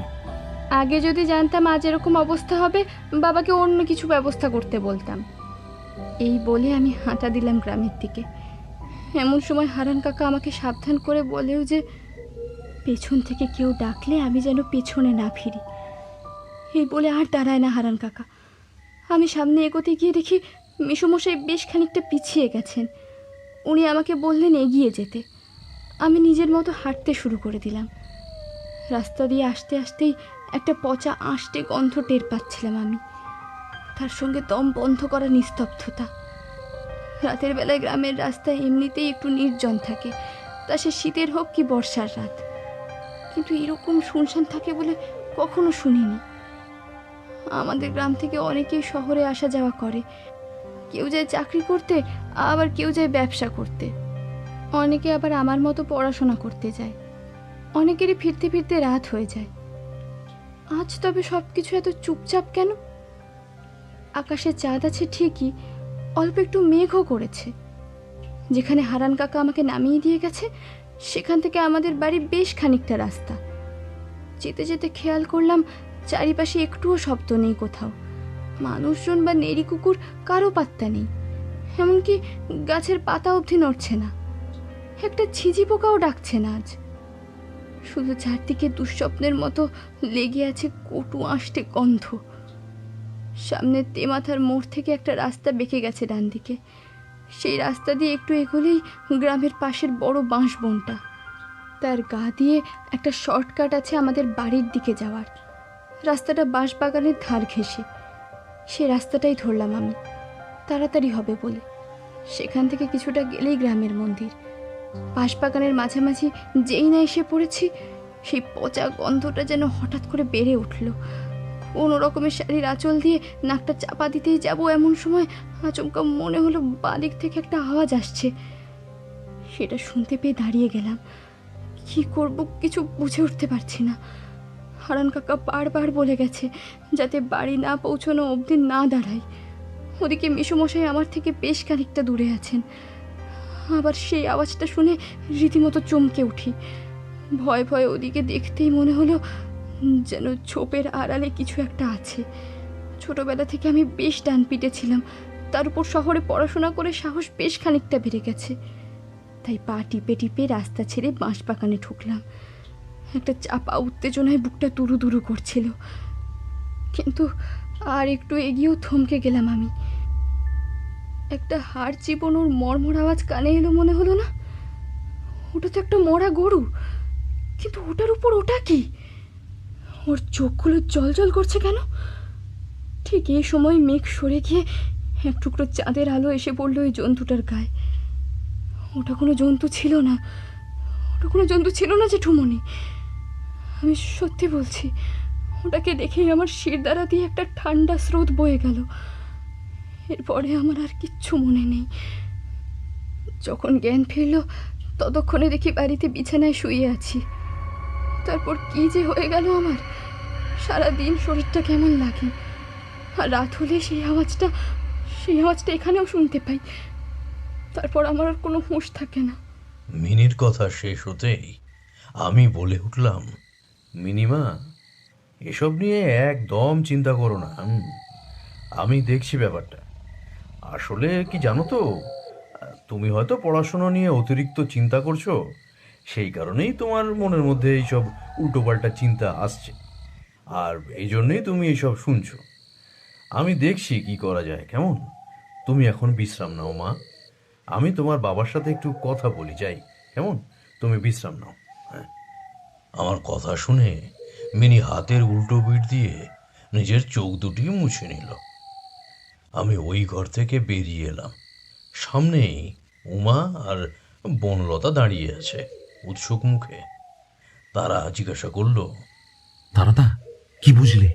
আগে যদি জানতাম আজ এরকম অবস্থা হবে, বাবাকে অন্য কিছু ব্যবস্থা করতে বলতাম। এই বলে আমি হাঁটা দিলাম গ্রামের দিকে। এমন সময় হারান কাকা আমাকে সাবধান করে বলেও যে পেছন থেকে কেউ ডাকলে আমি যেন পেছনে না ফিরি। এই বলে আর দাঁড়ায় না হারান কাকা। আমি সামনে এগোতে গিয়ে দেখি মেসোমশাই বেশ খানিকটা পিছিয়ে গেছেন। উনি আমাকে বললেন এগিয়ে যেতে। আমি নিজের মতো হাঁটতে শুরু করে দিলাম। রাস্তা দিয়ে আসতে আসতেই একটা পচা আষ্টে গন্ধ টের পাচ্ছিলাম আমি, তার সঙ্গে দম বন্ধ করা নিস্তব্ধতা। রাতের বেলায় গ্রামের রাস্তায় এমনিতেই একটু নির্জন থাকে, তা সে শীতের হোক কি বর্ষার রাত, কিন্তু এরকম শুনশান থাকে বলে কখনো শুনিনি। আমাদের গ্রাম থেকে অনেকেই শহরে আসা যাওয়া করে, কেউ যায় চাকরি করতে, আবার কেউ যায় ব্যবসা করতে, অনেকে আবার আমার মতো পড়াশোনা করতে যায়। অনেকেরই ফিরতে ফিরতে রাত হয়ে যায়। আজ তবে সব কিছু এত চুপচাপ কেন? আকাশে চাঁদ আছে ঠিকই, অল্প একটু মেঘও করেছে। যেখানে হারান কাকা আমাকে নামিয়ে দিয়ে গেছে সেখান থেকে আমাদের বাড়ি বেশ খানিকটা রাস্তা। যেতে যেতে খেয়াল করলাম চারিপাশে একটুও শব্দ নেই কোথাও, মানুষজন বা নেড়ি কুকুর কারো পাত্তা নেই, এমনকি গাছের পাতা অবধি নড়ছে না, একটা ঝিঝি পোকাও ডাকছে না আজ। শুধু চারদিকে দুঃস্বপ্নের মতো লেগে আছে কটু আষ্টে গন্ধ। সামনে তেমাথার মোড় থেকে একটা রাস্তা বেঁকে গেছে ডান দিকে। সেই রাস্তা দিয়ে একটু এগোলেই গ্রামের পাশের বড় বাঁশ বনটা, তার গা দিয়ে একটা শর্টকাট আছে আমাদের বাড়ির দিকে যাওয়ার। রাস্তাটা বাঁশ বাগানের ধার ঘেঁষে। সেই রাস্তাটাই ধরলাম আমি, তাড়াতাড়ি হবে বলে। সেখান থেকে কিছুটা গেলেই গ্রামের মন্দির। বাঁশবাগানের মাঝামাঝি যেই না এসে পড়েছি, সেই পচা গন্ধটা যেন হঠাৎ করে বেড়ে উঠল। কোনো রকমের শাড়ির আঁচল দিয়ে নাকটা চাপা দিতেই যাব, এমন সময় আচমকা মনে হলো বাদিক থেকে একটা আওয়াজ আসছে। সেটা শুনতে পেয়ে দাঁড়িয়ে গেলাম। কি করব কিছু বুঝে উঠতে পারছি না। হারান কাকা বারবার বলে গেছে যাতে বাড়ি না পৌঁছানো অবধি না দাঁড়াই। ওদিকে মেসোমশাই আমার থেকে বেশ খানিকটা দূরে আছেন। আবার সেই আওয়াজটা শুনে রীতিমতো চমকে উঠি। ভয় ভয়ে ওদিকে দেখতেই মনে হলো যেন ছোপের আড়ালে কিছু একটা আছে। ছোটবেলা থেকে আমি বেশ ডান পিটে ছিলাম, তার উপর শহরে পড়াশোনা করে সাহস বেশ খানিকটা বেড়ে গেছে। তাই পা টিপে টিপে রাস্তা ছেড়ে বাঁশবাগানে ঢুকলাম। একটা চাপা উত্তেজনায় বুকটা দুরু দুরু করছিল, কিন্তু আর একটু এগিয়েও থমকে গেলাম আমি। একটা হাড় চিবোনোর মর্মর আওয়াজ কানে এলো মনে হলো না? ওটা তো একটা মরা গরু, কিন্তু ওটার উপর ওটা কি? ওর চোখগুলো জল জল করছে কেন? ঠিক এই সময় মেঘ সরে গিয়ে এক টুকরো চাঁদের আলো এসে পড়লো ওই জন্তুটার গায়ে। ওটা কোনো জন্তু ছিল না, ওটা কোনো জন্তু ছিল না জেঠুমনি, আমি সত্যি বলছি। ওটাকে দেখেই আমার শিরদাঁড়া দিয়ে একটা ঠান্ডা স্রোত বয়ে গেল। এরপরে আমার আর কিচ্ছু মনে নেই। যখন জ্ঞান ফিরল ততক্ষণে দেখি বাড়িতে বিছানায় শুয়ে আছি। তারপর কি যে হয়ে গেল আমার, সারাদিন শরীরটা কেমন লাগে। আর রাত হলে সেই আওয়াজটা এখানেও শুনতে পাই। তারপর আমার আর কোনো হুঁশ থাকে না। মিনির কথা শেষ হতেই আমি বলে উঠলাম, মিনিমা, এসব নিয়ে একদম চিন্তা করো না। আমি দেখছি ব্যাপারটা। আসলে কি জানো তো, তুমি হয়তো পড়াশোনা নিয়ে অতিরিক্ত চিন্তা করছো, সেই কারণেই তোমার মনের মধ্যে এইসব উল্টোপাল্টা চিন্তা আসছে, আর এই জন্যই তুমি এইসব শুনছো। আমি দেখছি কি করা যায়। কেমন, তুমি এখন বিশ্রাম নাও মা, আমি তোমার বাবার সাথে একটু কথা বলি, যাই কেমন? তুমি বিশ্রাম নাও। হ্যাঁ। আমার কথা শুনে মিনি হাতের উল্টো পিঠ দিয়ে নিজের চোখ দুটি মুছে নিল। আমি ওই ঘর থেকে বেরিয়ে এলাম। সামনেই উমা আর বনলতা দাঁড়িয়ে আছে উৎসুক মুখে। তারা জিজ্ঞাসা করলো, তারাদা, কি বুঝলে?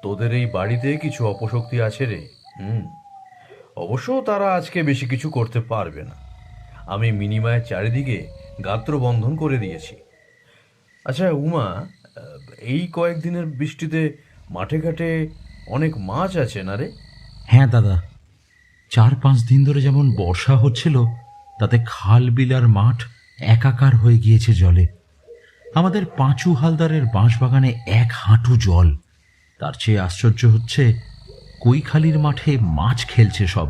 তোদের এই বাড়িতে কিছু অপশক্তি আছে রে। অবশ্য তারা আজকে বেশি কিছু করতে পারবে না। আমি মিনিমায়ের চারিদিকে গাত্র বন্ধন করে দিয়েছি। আচ্ছা উমা, এই কয়েকদিনের বৃষ্টিতে মাঠে ঘাটে অনেক মাছ আছে না রে? হ্যাঁ দাদা, 4-5 দিন ধরে যেমন বর্ষা হচ্ছিল, তাতে খাল বিল আর মাঠ একাকার হয়ে গিয়েছে জলে। আমাদের পাঁচু হালদারের বাঁশবাগানে 1 হাঁটু জল। তার চেয়ে আশ্চর্য হচ্ছে, কৈখালির মাঠে মাছ খেলছে সব।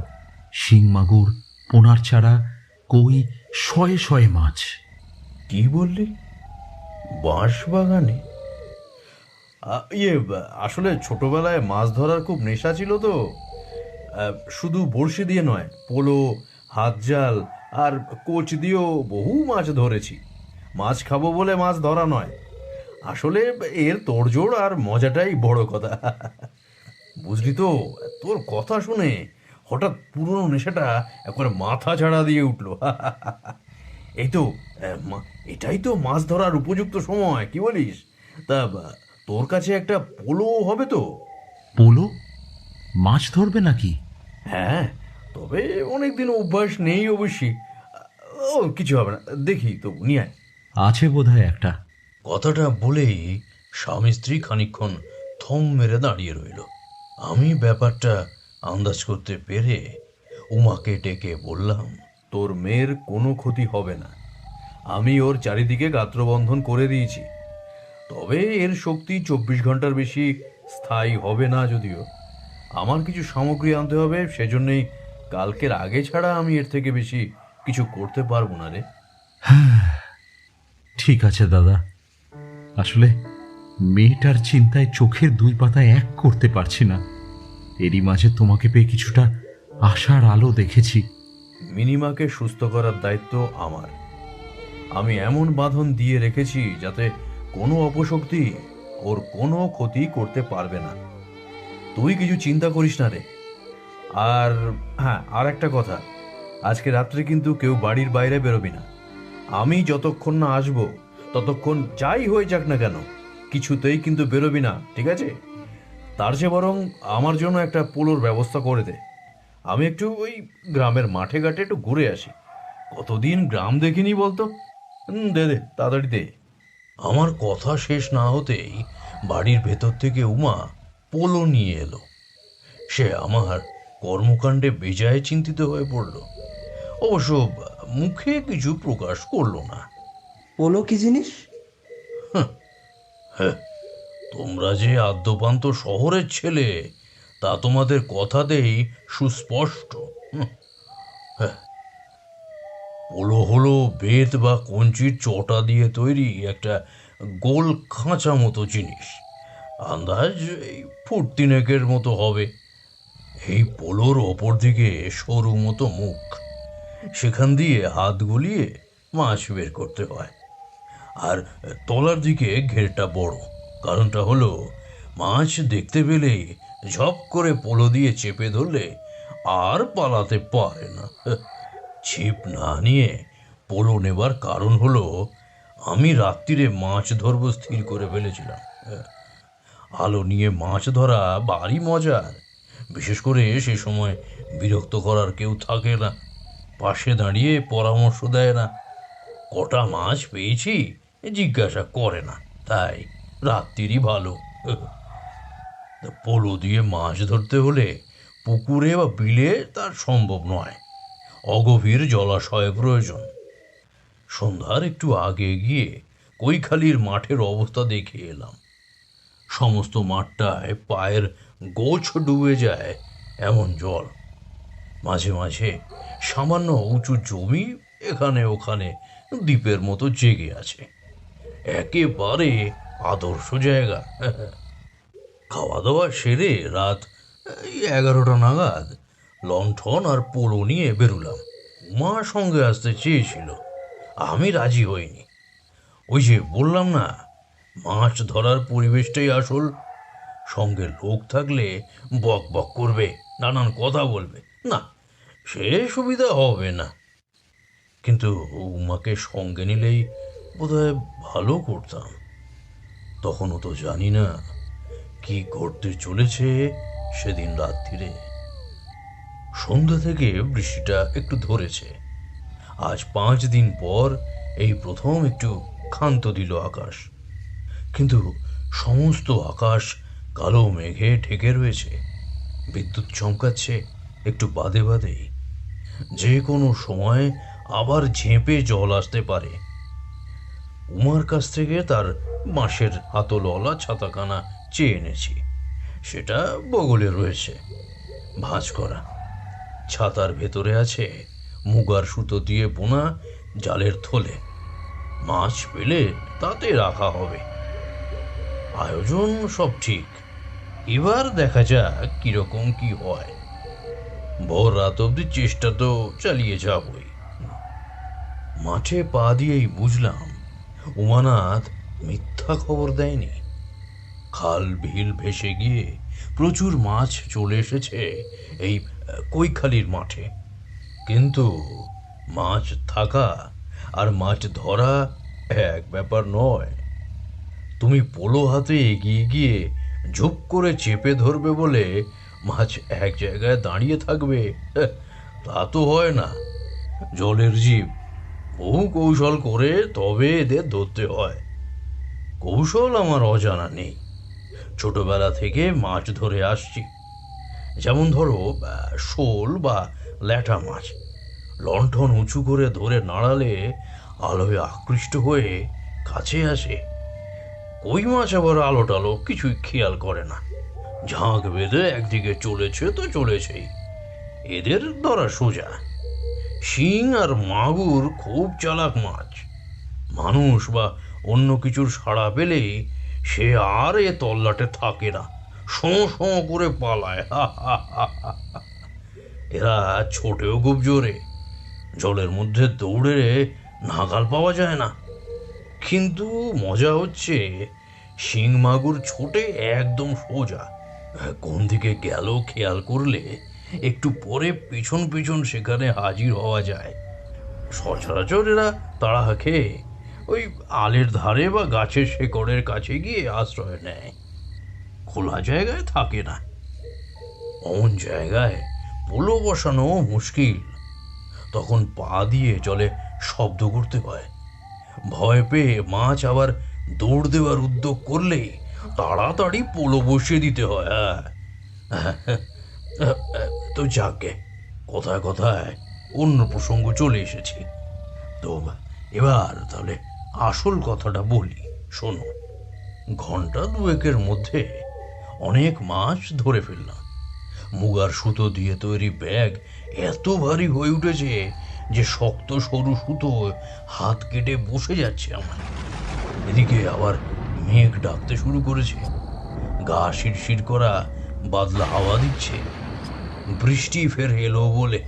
শিং মাগুর, পোনার চারা, কই, শয়ে শয়ে মাছ। কি বললি? বাঁশবাগানে? আসলে ছোটবেলায় মাছ ধরার খুব নেশা ছিল তো। শুধু বড়শি দিয়ে নয়, পোলো, হাত জাল আর কোচ দিয়েও বহু মাছ ধরেছি। মাছ খাবো বলে মাছ ধরা নয়, আসলে এর তোড়জোড় আর মজাটাই বড় কথা। বুঝলি তো, তোর কথা শুনে হঠাৎ পুরনো নেশাটা একবার মাথা ঝাড়া দিয়ে উঠলো। এই তো, এটাই তো মাছ ধরার উপযুক্ত সময়, কি বলিস? তা তোর কাছে একটা পোলো হবে তো? পোলো? মাছ ধরবে নাকি? হ্যাঁ, তবে অনেকদিন অভ্যাস নেই অবশ্যই। ও কিছু হবে না, দেখি তো, নিয়ে আয়। আছে বোধহয় একটা। কথাটা বলেই স্বামী স্ত্রী খানিকক্ষণ থম মেরে দাঁড়িয়ে রইল। আমি ব্যাপারটা আন্দাজ করতে পেরে উমাকে ডেকে বললাম, তোর মেয়ের কোনো ক্ষতি হবে না। আমি ওর চারিদিকে গাত্রবন্ধন করে দিয়েছি। তবে এর শক্তি 24 ঘন্টার বেশি স্থায়ী হবে না। যদিও আমার কিছু সামগ্রী আনতে হবে, সেজন্যই কালকের আগে ছাড়া আমি এর থেকে বেশি কিছু করতে পারবো না রে। ঠিক আছে দাদা, আসলে মেয়েটার চিন্তায় চোখের 2 পাতায় এক করতে পারছি না। এরই মাঝে তোমাকে পেয়ে কিছুটা আশার আলো দেখেছি। মিনিমাকে সুস্থ করার দায়িত্ব আমার। আমি এমন বাঁধন দিয়ে রেখেছি যাতে কোনো অপশক্তি ওর কোনো ক্ষতি করতে পারবে না। তুই কিছু চিন্তা করিস না রে। আর হ্যাঁ, আর একটা কথা, আজকে রাত্রে কিন্তু কেউ বাড়ির বাইরে বেরোবি না। আমি যতক্ষণ না আসবো ততক্ষণ যাই হয়ে যাক না কেন, কিছুতেই কিন্তু বেরোবি না, ঠিক আছে? তার চেয়ে বরং আমার জন্য একটা পোলোর ব্যবস্থা করে দে। আমি একটু ওই গ্রামের মাঠে ঘাটে একটু ঘুরে আসি। কতদিন গ্রাম দেখিনি বলতো। দে দে, তাড়াতাড়ি দে। আমার কথা শেষ না হতেই বাড়ির ভেতর থেকে উমা পোলো নিয়ে এলো। সে আমার কর্মকাণ্ডে বেজায় চিন্তিত হয়ে পড়ল। অবশ্য মুখে কিছু প্রকাশ করলো না। পোলো কি জিনিস? তোমরা যে আদ্যপান্ত শহরের ছেলে, তা তোমাদের কথাতেই সুস্পষ্ট। পোলো হলো বেত বা কঞ্চির চটা দিয়ে তৈরি একটা গোল খাঁচা মতো জিনিস। আন্দাজ এই 3 ফুটের মতো হবে। এই পোলোর ওপর দিকে সরু মতো মুখ, সেখান দিয়ে হাত গুলিয়ে মাছ বের করতে হয়। আর তলার দিকে ঘেরটা বড়। কারণটা হলো, মাছ দেখতে পেলেই ঝপ করে পোলো দিয়ে চেপে ধরলে আর পালাতে পারে না। ছিপ না নিয়ে পোলো নেবার কারণ হলো, আমি রাত্রিরে মাছ ধরবো স্থির করে ফেলেছিলাম। আলো নিয়ে মাছ ধরা ভারী মজার, বিশেষ করে সে সময় বিরক্ত করার কেউ থাকে না, পাশে দাঁড়িয়ে পরামর্শ দেয় না, কটা মাছ পেয়েছি জিজ্ঞাসা করে না, তাই রাত্রিরই ভালো। পোলো দিয়ে মাছ ধরতে হলে পুকুরে বা বিলে তার সম্ভব নয়, অগভীর জলাশয় প্রয়োজন। সন্ধ্যার একটু আগে গিয়ে কৈখালির মাঠের অবস্থা দেখে এলাম। সমস্ত মাঠটায় পায়ের গোছ ডুবে যায় এমন জল। মাঝে মাঝে সামান্য উঁচু জমি এখানে ওখানে দ্বীপের মতো জেগে আছে। একেবারে আদর্শ জায়গা। খাওয়া দাওয়া সেরে রাত 11টা নাগাদ লণ্ঠন আর পোলো নিয়ে বেরুলাম। উমা সঙ্গে আসতে চেয়েছিল, আমি রাজি হইনি। ওই যে বললাম না, মাছ ধরার পরিবেশটাই আসল। সঙ্গে লোক থাকলে বক বক করবে, নানান কথা বলবে, না সে সুবিধা হবে না। কিন্তু উমাকে সঙ্গে নিলেই বোধহয় ভালো করতাম। তখনও তো জানি না কি ঘটতে চলেছে সেদিন রাত্রিরে। সন্ধ্যা থেকে বৃষ্টিটা একটু ধরেছে। আজ 5 দিন পর এই প্রথম একটু ক্ষান্ত দিল আকাশ। কিন্তু সমস্ত আকাশ কালো মেঘে ঢেকে রয়েছে। বিদ্যুৎ চমকাচ্ছে একটু বাদে বাদেই। যে কোনো সময় আবার ঝেঁপে জল আসতে পারে। উমার কাছ থেকে তার বাঁশের হাতলওয়ালা ছাতাখানা চেয়ে এনেছি। সেটা বগলে রয়েছে, ভাঁজ করা। ছাতার ভেতরে আছে মুগার সুতো দিয়ে বোনা জালের থলে। মাছ পেলে তাতে রাখা হবে। আয়োজন সব ঠিক। এবার দেখা যাক কিরকম কি হয়। ভোর রাত অব্দি চেষ্টা তো চালিয়ে যাবই। মাঠে পা দিয়েই বুঝলাম উমানাথ মিথ্যা খবর দেয়নি। খাল বিল ভেসে গিয়ে প্রচুর মাছ চলে এসেছে এই কৈখালির মাঠে। কিন্তু মাছ থাকা আর মাছ ধরা এক ব্যাপার নয়। তুমি পোলো হাতে এগিয়ে গিয়ে ঝুপ করে চেপে ধরবে বলে মাছ এক জায়গায় দাঁড়িয়ে থাকবে, তা তো হয় না। জলের জীব, বহু কৌশল করে তবে এদের ধরতে হয়। কৌশল আমার অজানা নেই। ছোটবেলা থেকে মাছ ধরে আসছি। যেমন ধরো শোল বা ল্যাটা মাছ লণ্ঠন উঁচু করে ধরে নাড়ালে আলোয় আকৃষ্ট হয়ে কাছে আসে। কই মাছ আবার আলো টালো কিছুই খেয়াল করে না। ঝাঁক বেঁধে একদিকে চলেছে তো চলেছেই। এদের ধরা সোজা। শিং আর মাগুর খুব চালাক মাছ। মানুষ বা অন্য কিছুর সাড়া পেলেই সে আর এ তল্লাটে থাকে না, শোঁ শোঁ করে পালায়। এরা ছোটেও খুব জোরে। জলের মধ্যে দৌড়ে নাগাল পাওয়া যায় না। কিন্তু মজা হচ্ছে শিং মাগুর ছোটে একদম সোজা। কোন দিকে গেল খেয়াল করলে একটু পরে পিছন পিছন সেখানে হাজির হওয়া যায়। সচরাচর এরা তাড়া খেয়ে ওই আলের ধারে বা গাছের শেকড়ের কাছে গিয়ে আশ্রয় নেয়। খোলা জায়গায় থাকে না। অমন জায়গায় পোলো বসানো মুশকিল। তখন পা দিয়ে জলে শব্দ করতে হয়। ভয় পেয়ে মাছ আবার দৌড় দেওয়ার উদ্যোগ করলেই তাড়াতাড়ি পোলো বসিয়ে দিতে হয়। তো যাকে কথায় কথায় অন্য প্রসঙ্গ চলে এসেছি। তো এবার তাহলে আসল কথাটা বলি, শোনো। ঘন্টা দুয়েকের মধ্যে অনেক মাছ ধরে ফেললাম। মুগার সুতো দিয়ে তৈরি ব্যাগ এত ভারী হয়ে উঠেছে যে শক্ত সরু সুতো হাত কেটে বসে যাচ্ছে আমার। এদিকে আবার মেঘ ডাকতে শুরু করেছে। গা শিরশির করা বাদলা হাওয়া দিচ্ছে। বৃষ্টি ফের এলো বলে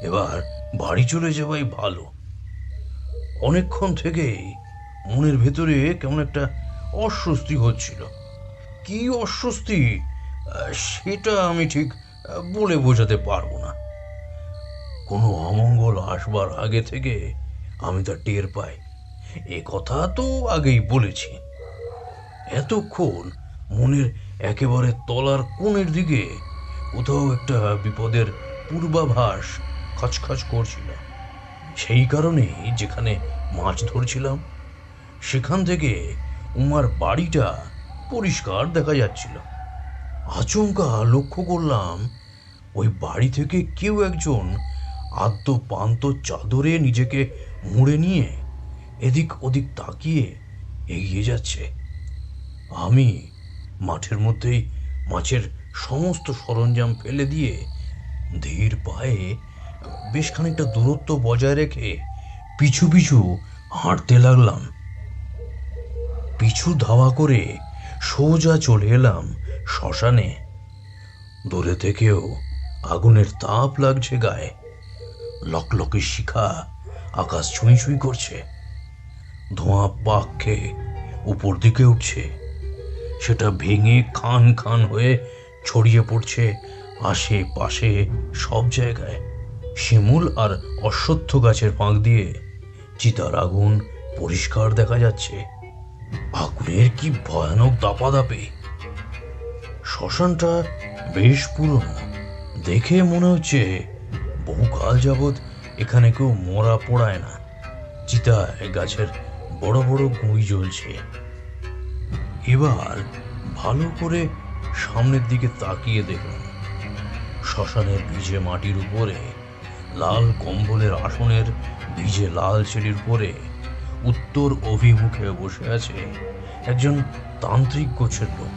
এবার বাড়ি চলে যাওয়াই ভালো। অনেকক্ষণ থেকেই মনের ভেতরে কেমন একটা অস্বস্তি হচ্ছিল। কি অস্বস্তি সেটা আমি ঠিক বলে বোঝাতে পারবো না। কোনো অমঙ্গল আসবার আগে থেকে আমি তা টের পাই। এ কথা তো আগেই বলেছি। এতক্ষণ মনের একেবারে তলার কোণের দিকে কোথাও একটা বিপদের পূর্বাভাস খচখচ করছিল। সেই কারণেই যেখানে মাছ ধরছিলাম সেখান থেকে উমার বাড়িটা পরিষ্কার দেখা যাচ্ছিল। আচমকা লক্ষ্য করলাম ওই বাড়ি থেকে কেউ একজন আদ্য পান্ত চাদরে নিজেকে মুড়ে নিয়ে এদিক ওদিক তাকিয়ে এগিয়ে যাচ্ছে। আমি মাঠের মধ্যেই মাছের সমস্ত সরঞ্জাম ফেলে দিয়ে ধীর পায়ে বেশ খানিকটা দূরত্ব বজায় রেখে পিছু পিছু হাঁটতে লাগলাম। পিছু ধাওয়া করে সোজা চলে এলাম শ্মশানে। দূরে থেকেও আগুনের তাপ লাগছে গায়ে। লকলকে শিখা আকাশ ছুঁই ছুঁই করছে, ধোঁয়া পাক খেয়ে উপর দিকে উঠছে, সেটা ভেঙে খান খান হয়ে ছড়িয়ে পড়ছে আশেপাশে সব জায়গায়। শিমুল আর অশ্বত্থ গাছের ফাঁক দিয়ে চিতার আগুন পরিষ্কার দেখা যাচ্ছে। আগুনের কি ভয়ানক দাপাদাপি! শ্মশানটা বেশ পুরনো, দেখে মনে হচ্ছে বহুকাল যাবৎ এখানে কেউ মরা পোড়ায় না। চিতায় গাছের বড় বড় গুঁড়ি জ্বলছে। এবার ভালো করে সামনের দিকে তাকিয়ে দেখুন, শ্মশানের ভিজে মাটির উপরে, লাল কম্বলের আসনের ভিজে লাল ছেড়ির উপরে উত্তর অভিমুখে বসে আছে একজন তান্ত্রিক গোছের লোক।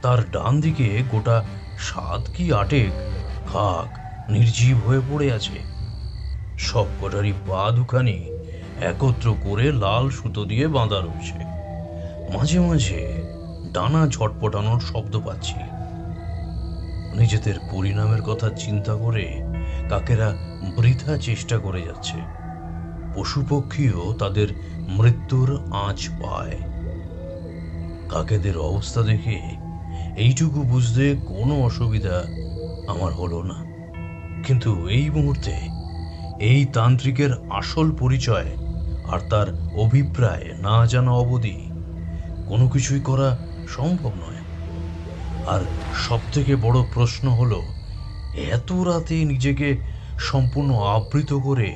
তার ডান দিকে গোটা 7 কি 8 কাক নির্জীব হয়ে পড়ে আছে। সব কটারই পা দুখানি একত্র করে লাল সুতো দিয়ে বাঁধা রয়েছে। মাঝে মাঝে ডানা ঝটপটানোর শব্দ পাচ্ছি। নিজেদের পরিণামের কথা চিন্তা করে কাকেরা বৃথা চেষ্টা করে যাচ্ছে। পশু পক্ষীও তাদের মৃত্যুর আঁচ পায়। কাকেদের অবস্থা দেখে এইটুকু বুঝতে কোনো অসুবিধা আমার হলো না। কিন্তু এই মুহূর্তে এই তান্ত্রিকের আসল পরিচয় আর তার অভিপ্রায় না জানা অবধি কোনো কিছুই করা সম্ভব নয়। আর সব থেকে বড় প্রশ্ন হলো, এত রাতে নিজেকে সম্পূর্ণ আবৃত করে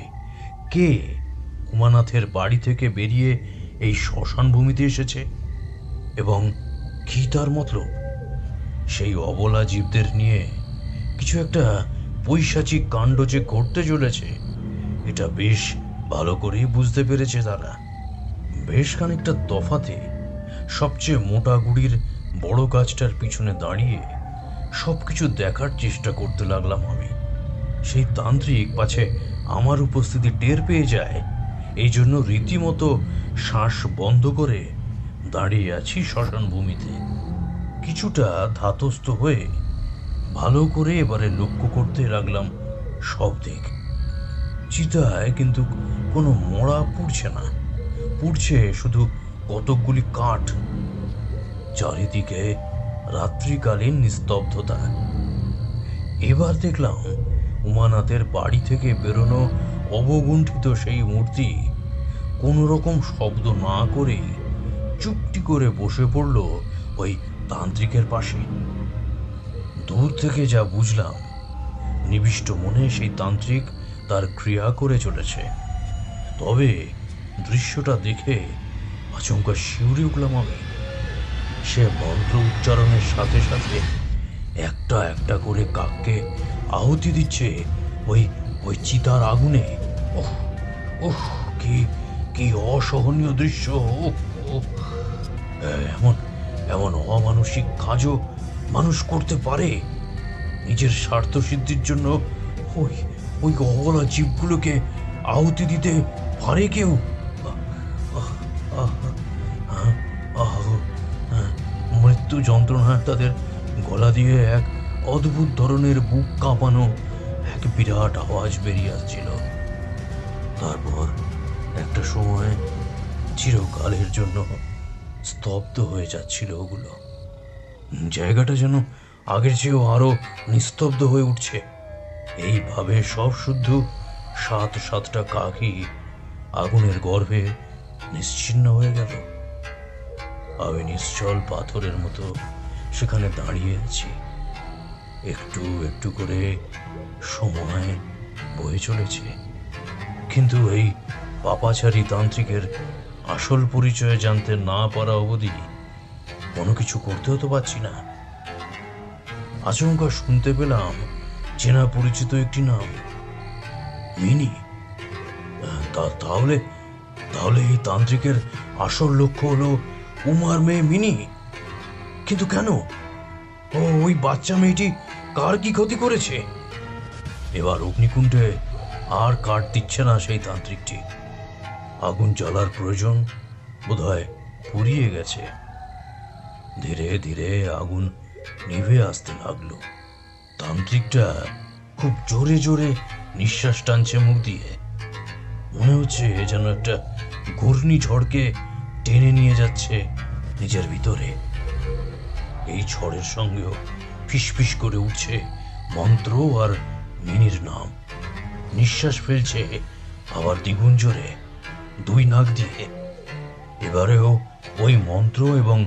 কে উমানাথের বাড়ি থেকে বেরিয়ে এই শ্মশান ভূমিতে এসেছে এবং কি তার মতলব? সেই অবলা জীবদের নিয়ে কিছু একটা পৈশাচিক কাণ্ড যে ঘটতে চলেছে, এটা বেশ ভালো করেই বুঝতে পেরেছে তারা। বেশ খানিকটা তফাতে সবচেয়ে মোটা গুড়ির বড় গাছটার পিছনে দাঁড়িয়ে সবকিছু দেখার চেষ্টা করতে লাগলাম আমি। সেই তান্ত্রিক পাছে আমার উপস্থিতি টের পেয়ে যায়, এই জন্য রীতিমতো শ্বাস বন্ধ করে দাঁড়িয়ে আছি শ্মশান ভূমিতে। কিছুটা ধাতস্থ হয়ে ভালো করে এবারে লক্ষ্য করতে লাগলাম সব দিক। চিতায় কিন্তু কোনো মরা পুড়ছে না, পুড়ছে শুধু কতকগুলি কাঠ। চারিদিকে রাত্রিকালীন নিস্তব্ধতা। এবার দেখলাম উমানাথের বাড়ি থেকে বেরোনো অবগুণ্ঠিত সেই মূর্তি কোনো রকম শব্দ না করেই চুপটি করে বসে পড়ল ওই তান্ত্রিকের পাশে। দূর থেকে যা বুঝলাম, নিবিষ্ট মনে সেই তান্ত্রিক তার ক্রিয়া করে চলেছে। তবে দৃশ্যটা দেখে আচমকা শিউরে উঠলাম আমি। সে মন্ত্র উচ্চারণের সাথে সাথে একটা একটা করে কাককে আহুতি দিচ্ছে ওই ওই চিতার আগুনে। ওহ ওহ, কি কি অসহনীয় দৃশ্য! এমন এমন অমানসিক কাজও মানুষ করতে পারে? নিজের স্বার্থ সিদ্ধির জন্য ওই ওই অবলা জীবগুলোকে আহুতি দিতে পারে কেউ? মৃত্যু যন্ত্রণায় তাদের গলা দিয়ে এক অদ্ভুত ধরনের বুক কাঁপানো এক বিরাট আওয়াজ বেরিয়ে আসছিল। তারপর একটা সময় চিরকালের জন্য স্তব্ধ হয়ে যাচ্ছিল ওগুলো। জায়গাটা যেন আগের চেয়েও আরো নিস্তব্ধ হয়ে উঠছে। এইভাবে সব শুদ্ধ 7-7টা কাকই আগুনের গর্ভে নিশ্চিহ্ন হয়ে গেল। আমি নিশ্চল পাথরের মতো সেখানে দাঁড়িয়ে আছি। একটু একটু করে সময় বয়ে চলেছে, কিন্তু এই পাপাচারী তান্ত্রিকের আসল পরিচয় জানতে না পারা অবধি কোনো কিছু করতেও তো পারছি না। আচমকা শুনতে পেলাম চেনা পরিচিত একটি নাম, মিনি। তাহলে তাহলে এই তান্ত্রিকের আসল লক্ষ্য হলো উমার মেয়ে মিনি। কিন্তু কেন? ওই বাচ্চা মেয়েটি কার কি ক্ষতি করেছে? এবার অগ্নিকুণ্ডে আর কাঠ দিচ্ছে না সেই তান্ত্রিকটি। আগুন জ্বালার প্রয়োজন বোধহয় ফুরিয়ে গেছে। ধীরে ধীরে আগুন নিভে আসতে লাগলো। তান্ত্রিকটা খুব জোরে জোরে নিঃশ্বাস টানছে মুখ দিয়ে। মনে হচ্ছে যেন একটা ঘূর্ণিঝড়কে টেনে নিয়ে যাচ্ছে নিজের ভিতরে। এই ঝড়ের সঙ্গেও ফিসফিস করে উঠছে মন্ত্র আর মিনির নাম। নিঃশ্বাস ফেলছে আবার দ্বিগুণ জোরে, দুই নাক দিয়ে। এবারেও ওই মন্ত্র এবং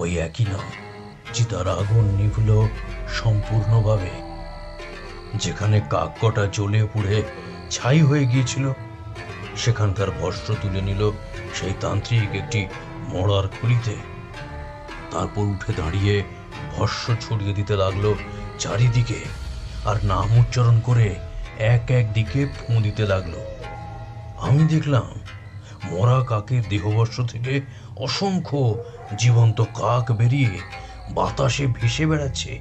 ওই একই নাম। চিতার আগুন নিভল সম্পূর্ণভাবে। যেখানে কাক কটা জ্বলে পুড়ে ছাই হয়ে গিয়েছিল, সেখানকার বস্ত্র তুলে নিল সেই তান্ত্রিক একটি মড়ার খুলিতে। তারপর উঠে দাঁড়িয়ে ভস্য ছড়িয়ে দিতে লাগলো চারিদিকে, আর নাম উচ্চারণ করে এক এক দিকে ফুঁ দিতে লাগলো। আমি দেখলাম মরা কাকের দেহবস্ত্র থেকে অসংখ্য জীবন্ত কাক বেরিয়ে বাতাসে ভেসে বেড়াচ্ছে।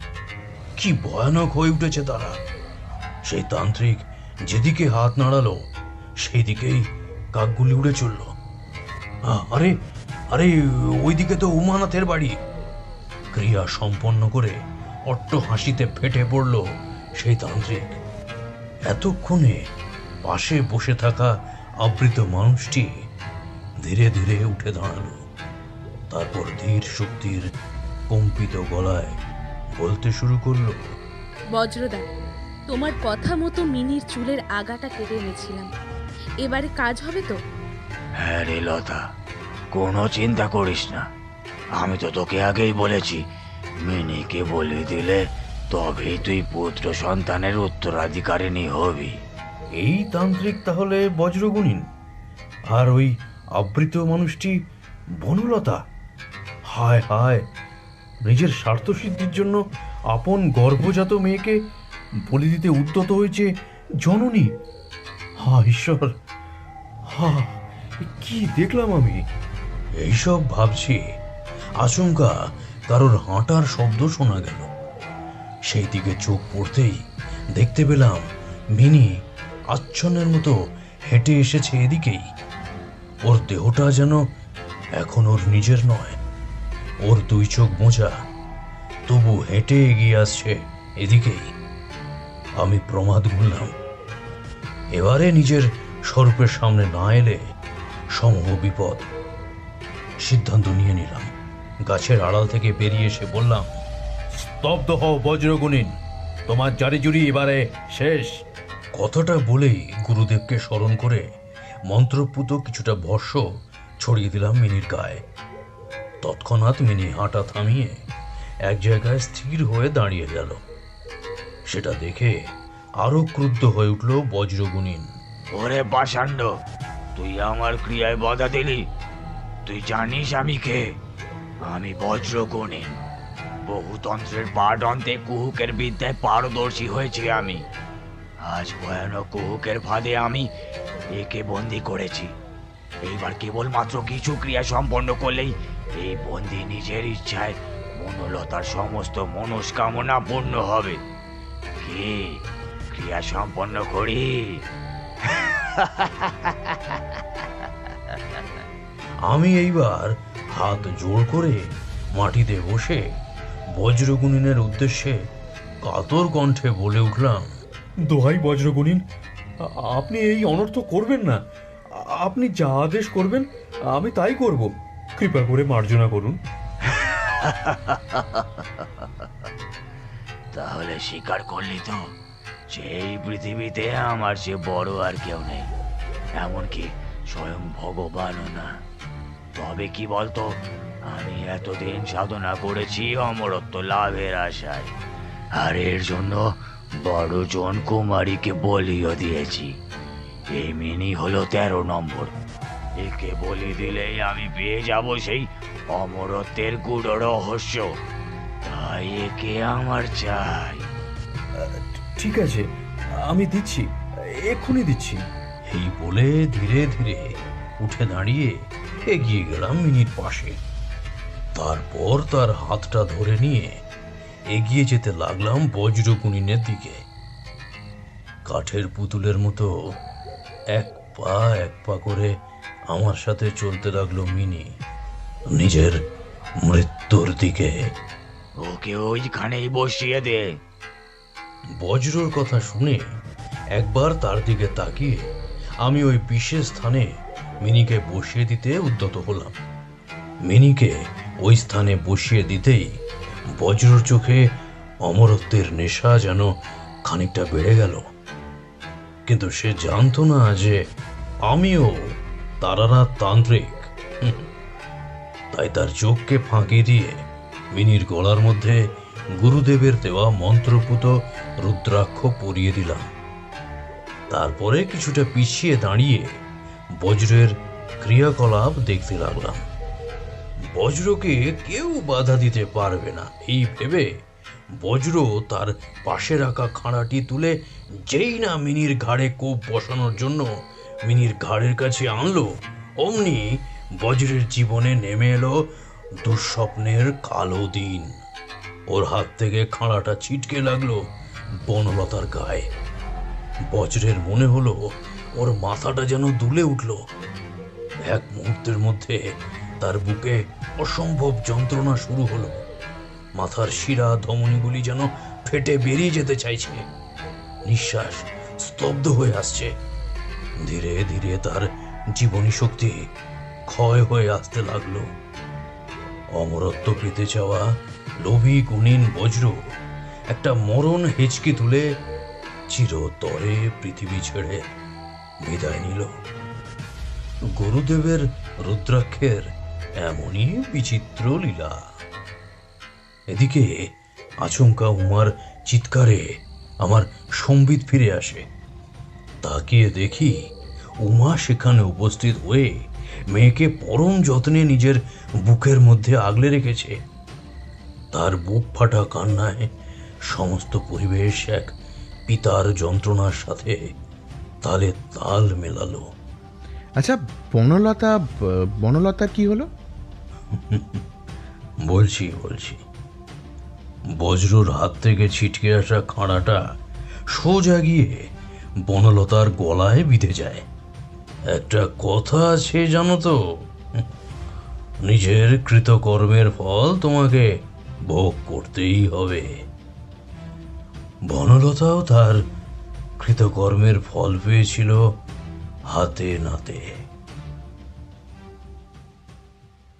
কি ভয়ানক হয়ে উঠেছে তারা। সেই তান্ত্রিক যেদিকে হাত নাড়ালো সেই দিকেই কাকগুলি উড়ে চলল। আরে আরে, ওইদিকে তো উমানাথের বাড়ি। ক্রিয়া সম্পন্ন করে অট্ট হাসিতে ফেটে পড়ল সেই তান্ত্রিক। এতক্ষণে পাশে বসে থাকা আবৃত মানুষটি ধীরে ধীরে উঠে দাঁড়ালো। তারপর ধীর শক্তির কম্পিত গলায় বলতে শুরু করলো, বজ্রদা, তোমার কথা মতো মিনির চুলের আগাটা কেটে এনেছিলাম। এবারে কাজ হবে তো? হ্যাঁ রে লতা, কোনো চিন্তা করিস না। আমি তো তোকে আগেই বলেছি, মিনিকে বলে দিলে তবেই তুই পুত্র সন্তানের উত্তরাধিকারিণী হবি। এই তান্ত্রিক তাহলে বজ্রগুণিন, আর ওই আবৃত মানুষটি বনলতা। হায় হায়, নিজের স্বার্থসিদ্ধির জন্য আপন গর্ভজাত মেয়েকে বলি দিতে উদ্যত হয়েছে জননী। হা ঈশ্বর, হা, কি দেখলাম আমি! এইসব ভাবছি, আচমকা কারোর হাঁটার শব্দ শোনা গেল। সেই দিকে চোখ পড়তেই দেখতে পেলাম মিনি আচ্ছন্নের মতো হেঁটে এসেছে এদিকেই। ওর দেহটা যেন এখন ওর নিজের নয়। ওর দুই চোখ বোঝা, তবু হেঁটে এগিয়ে আসছে এদিকেই। আমি প্রমাদ গুনলাম, এবারে নিজের স্বরূপের সামনে না এলে সমূহ বিপদ। সিদ্ধান্ত নিয়ে নিলাম। গাছের আড়াল থেকে বেরিয়ে এসে বললাম, স্তব্ধ হও বজ্রগুণিন, তোমার জারিজুরি এবারে শেষ। কথাটা বলেই গুরুদেবকে স্মরণ করে মন্ত্রপুত কিছুটা ভস্য ছড়িয়ে দিলাম মিনির গায়ে। তৎক্ষণাৎ মিনি হাঁটা থামিয়ে এক জায়গায় স্থির হয়ে দাঁড়িয়ে গেল। সেটা দেখে আরো ক্রুদ্ধ হয়ে উঠল বজ্রগুণিন। ওরে পাষাণ্ড, তুই আমার ক্রিয়ায় বাধা দিলি। তুই জানিস আমি কে? আমি বজ্রগুণিন। বহুতন্ত্রের পাঠ অন্তে কুহুকের বিদ্যায় পারদর্শী হয়েছি আমি। আজ ভয়ানক কুহুকের ফাঁদে আমি একে বন্দি করেছি। এইবার কেবলমাত্র কিছু ক্রিয়া সম্পন্ন করলেই এই বন্দি নিজের ইচ্ছায় মনোলতার সমস্ত মনস্কামনা পূর্ণ হবে। কি ক্রিয়া সম্পন্ন করি? আমি এইবার হাত জোড় করে মাটিতে বসে বজ্রগুণিনের উদ্দেশ্যে কাতর কণ্ঠে বলে উঠলাম, দোহাই বজ্রগুণিন, আপনি এই অনর্থ করবেন না। আপনি যা আদেশ করবেন আমি তাই করব। কৃপা করে মার্জনা করুন। তাহলে স্বীকার করলি তো যে এই পৃথিবীতে আমার চেয়ে বড় আর কেউ নেই, এমনকি স্বয়ং ভগবানও না। তবে কি বলতো, আমি এতদিন সাধনা করেছি অমরত্ব লাভের আশায়, আর এর জন্য বড় জন কুমারীকে বলিও দিয়েছি। এই মিনি হলো 13 নম্বর। একে বলি দিলেই আমি পেয়ে যাব সেই অমরত্বের গূঢ় রহস্য। তাই একে আমার চাই। ঠিক আছে, আমি দিচ্ছি, এক্ষুনি দিচ্ছি। এই বলে ধীরে ধীরে উঠে দাঁড়িয়ে এগিয়ে গেলাম মিনির পাশে। তারপর তার হাতটা ধরে নিয়ে এগিয়ে যেতে লাগলাম বজ্রগুণিনের দিকে। কাঠের পুতুলের মতো এক পা করে আমার সাথে চলতে লাগলো মিনি নিজের মৃত্যুর দিকে। ওকে ওইখানেই বসিয়ে দে। বজ্রর কথা শুনে একবার তার দিকে তাকিয়ে আমি ওই বিশেষ স্থানে মিনিকে বসিয়ে দিতে উদ্যত হলাম। মিনিকে ওই স্থানে বসিয়ে দিতেই বজ্রর চোখে অমরত্বের নেশা যেন খানিকটা বেড়ে গেল। কিন্তু সে জানতো না যে আমিও তারানাথ তান্ত্রিক। তাই তার চোখকে ফাঁকি দিয়ে মিনির গলার মধ্যে গুরুদেবের দেওয়া মন্ত্রপুত রুদ্রাক্ষ পরিয়ে দিলাম। তারপরে কিছুটা পিছিয়ে দাঁড়িয়ে বজ্রের ক্রিয়াকলাপ দেখতে লাগলাম। বজ্রকে কেউ বাধা দিতে পারবে না এই ভেবে বজ্র তার পাশে রাখা খাঁড়াটি তুলে যেই না মিনির ঘাড়ে কোপ বসানোর জন্য মিনির ঘাড়ের কাছে আনলো, অমনি বজ্রের জীবনে নেমে এলো দুঃস্বপ্নের কালো দিন। ওর হাত থেকে খাঁড়াটা ছিটকে লাগলো বনলতার গায়ে। বজ্রের মনে হলো ওর মাথাটা যেন দুলে উঠল। এক মুহূর্তের মধ্যে তার বুকে অসম্ভব যন্ত্রণা শুরু হলো। মাথার শিরা ধমনীগুলি যেন ফেটে বেরিয়ে যেতে চাইছে। নিঃশ্বাস স্তব্ধ হয়ে আসছে। ধীরে ধীরে তার জীবনী শক্তি ক্ষয় হয়ে আসতে লাগলো। অমরত্ব পেতে চাওয়া লোভী গুণীন বজ্র একটা মরণ হেঁচকি তুলে চিরতরে পৃথিবী ছেড়ে বিদায় নিল। গুরুদেবের রুদ্রাক্ষের এমনই বিচিত্র লীলা। এদিকে আচমকা উমার চিৎকারে আমার সম্বিত ফিরে আসে। তাকিয়ে দেখি উমা সেখানে উপস্থিত হয়ে মেয়েকে পরম যত্নে নিজের বুকের মধ্যে আগলে রেখেছে। তার বুক ফাটা কান্নায় সমস্ত পরিবেশ এক পিতার যন্ত্রণার সাথে তালে তাল মেলালো। আচ্ছা, বনলতা কি হলো? বলছি বজ্রর হাত থেকে ছিটকে আসা খাঁড়াটা সোজা গিয়ে বনলতার গলায় বিঁধে যায়। একটা কথা আছে জানো তো, নিজের কৃতকর্মের ফল তোমাকে ভোগ করতেই হবে। বনলতাও তার কৃতকর্মের ফল পেয়েছিল হাতে নাতে।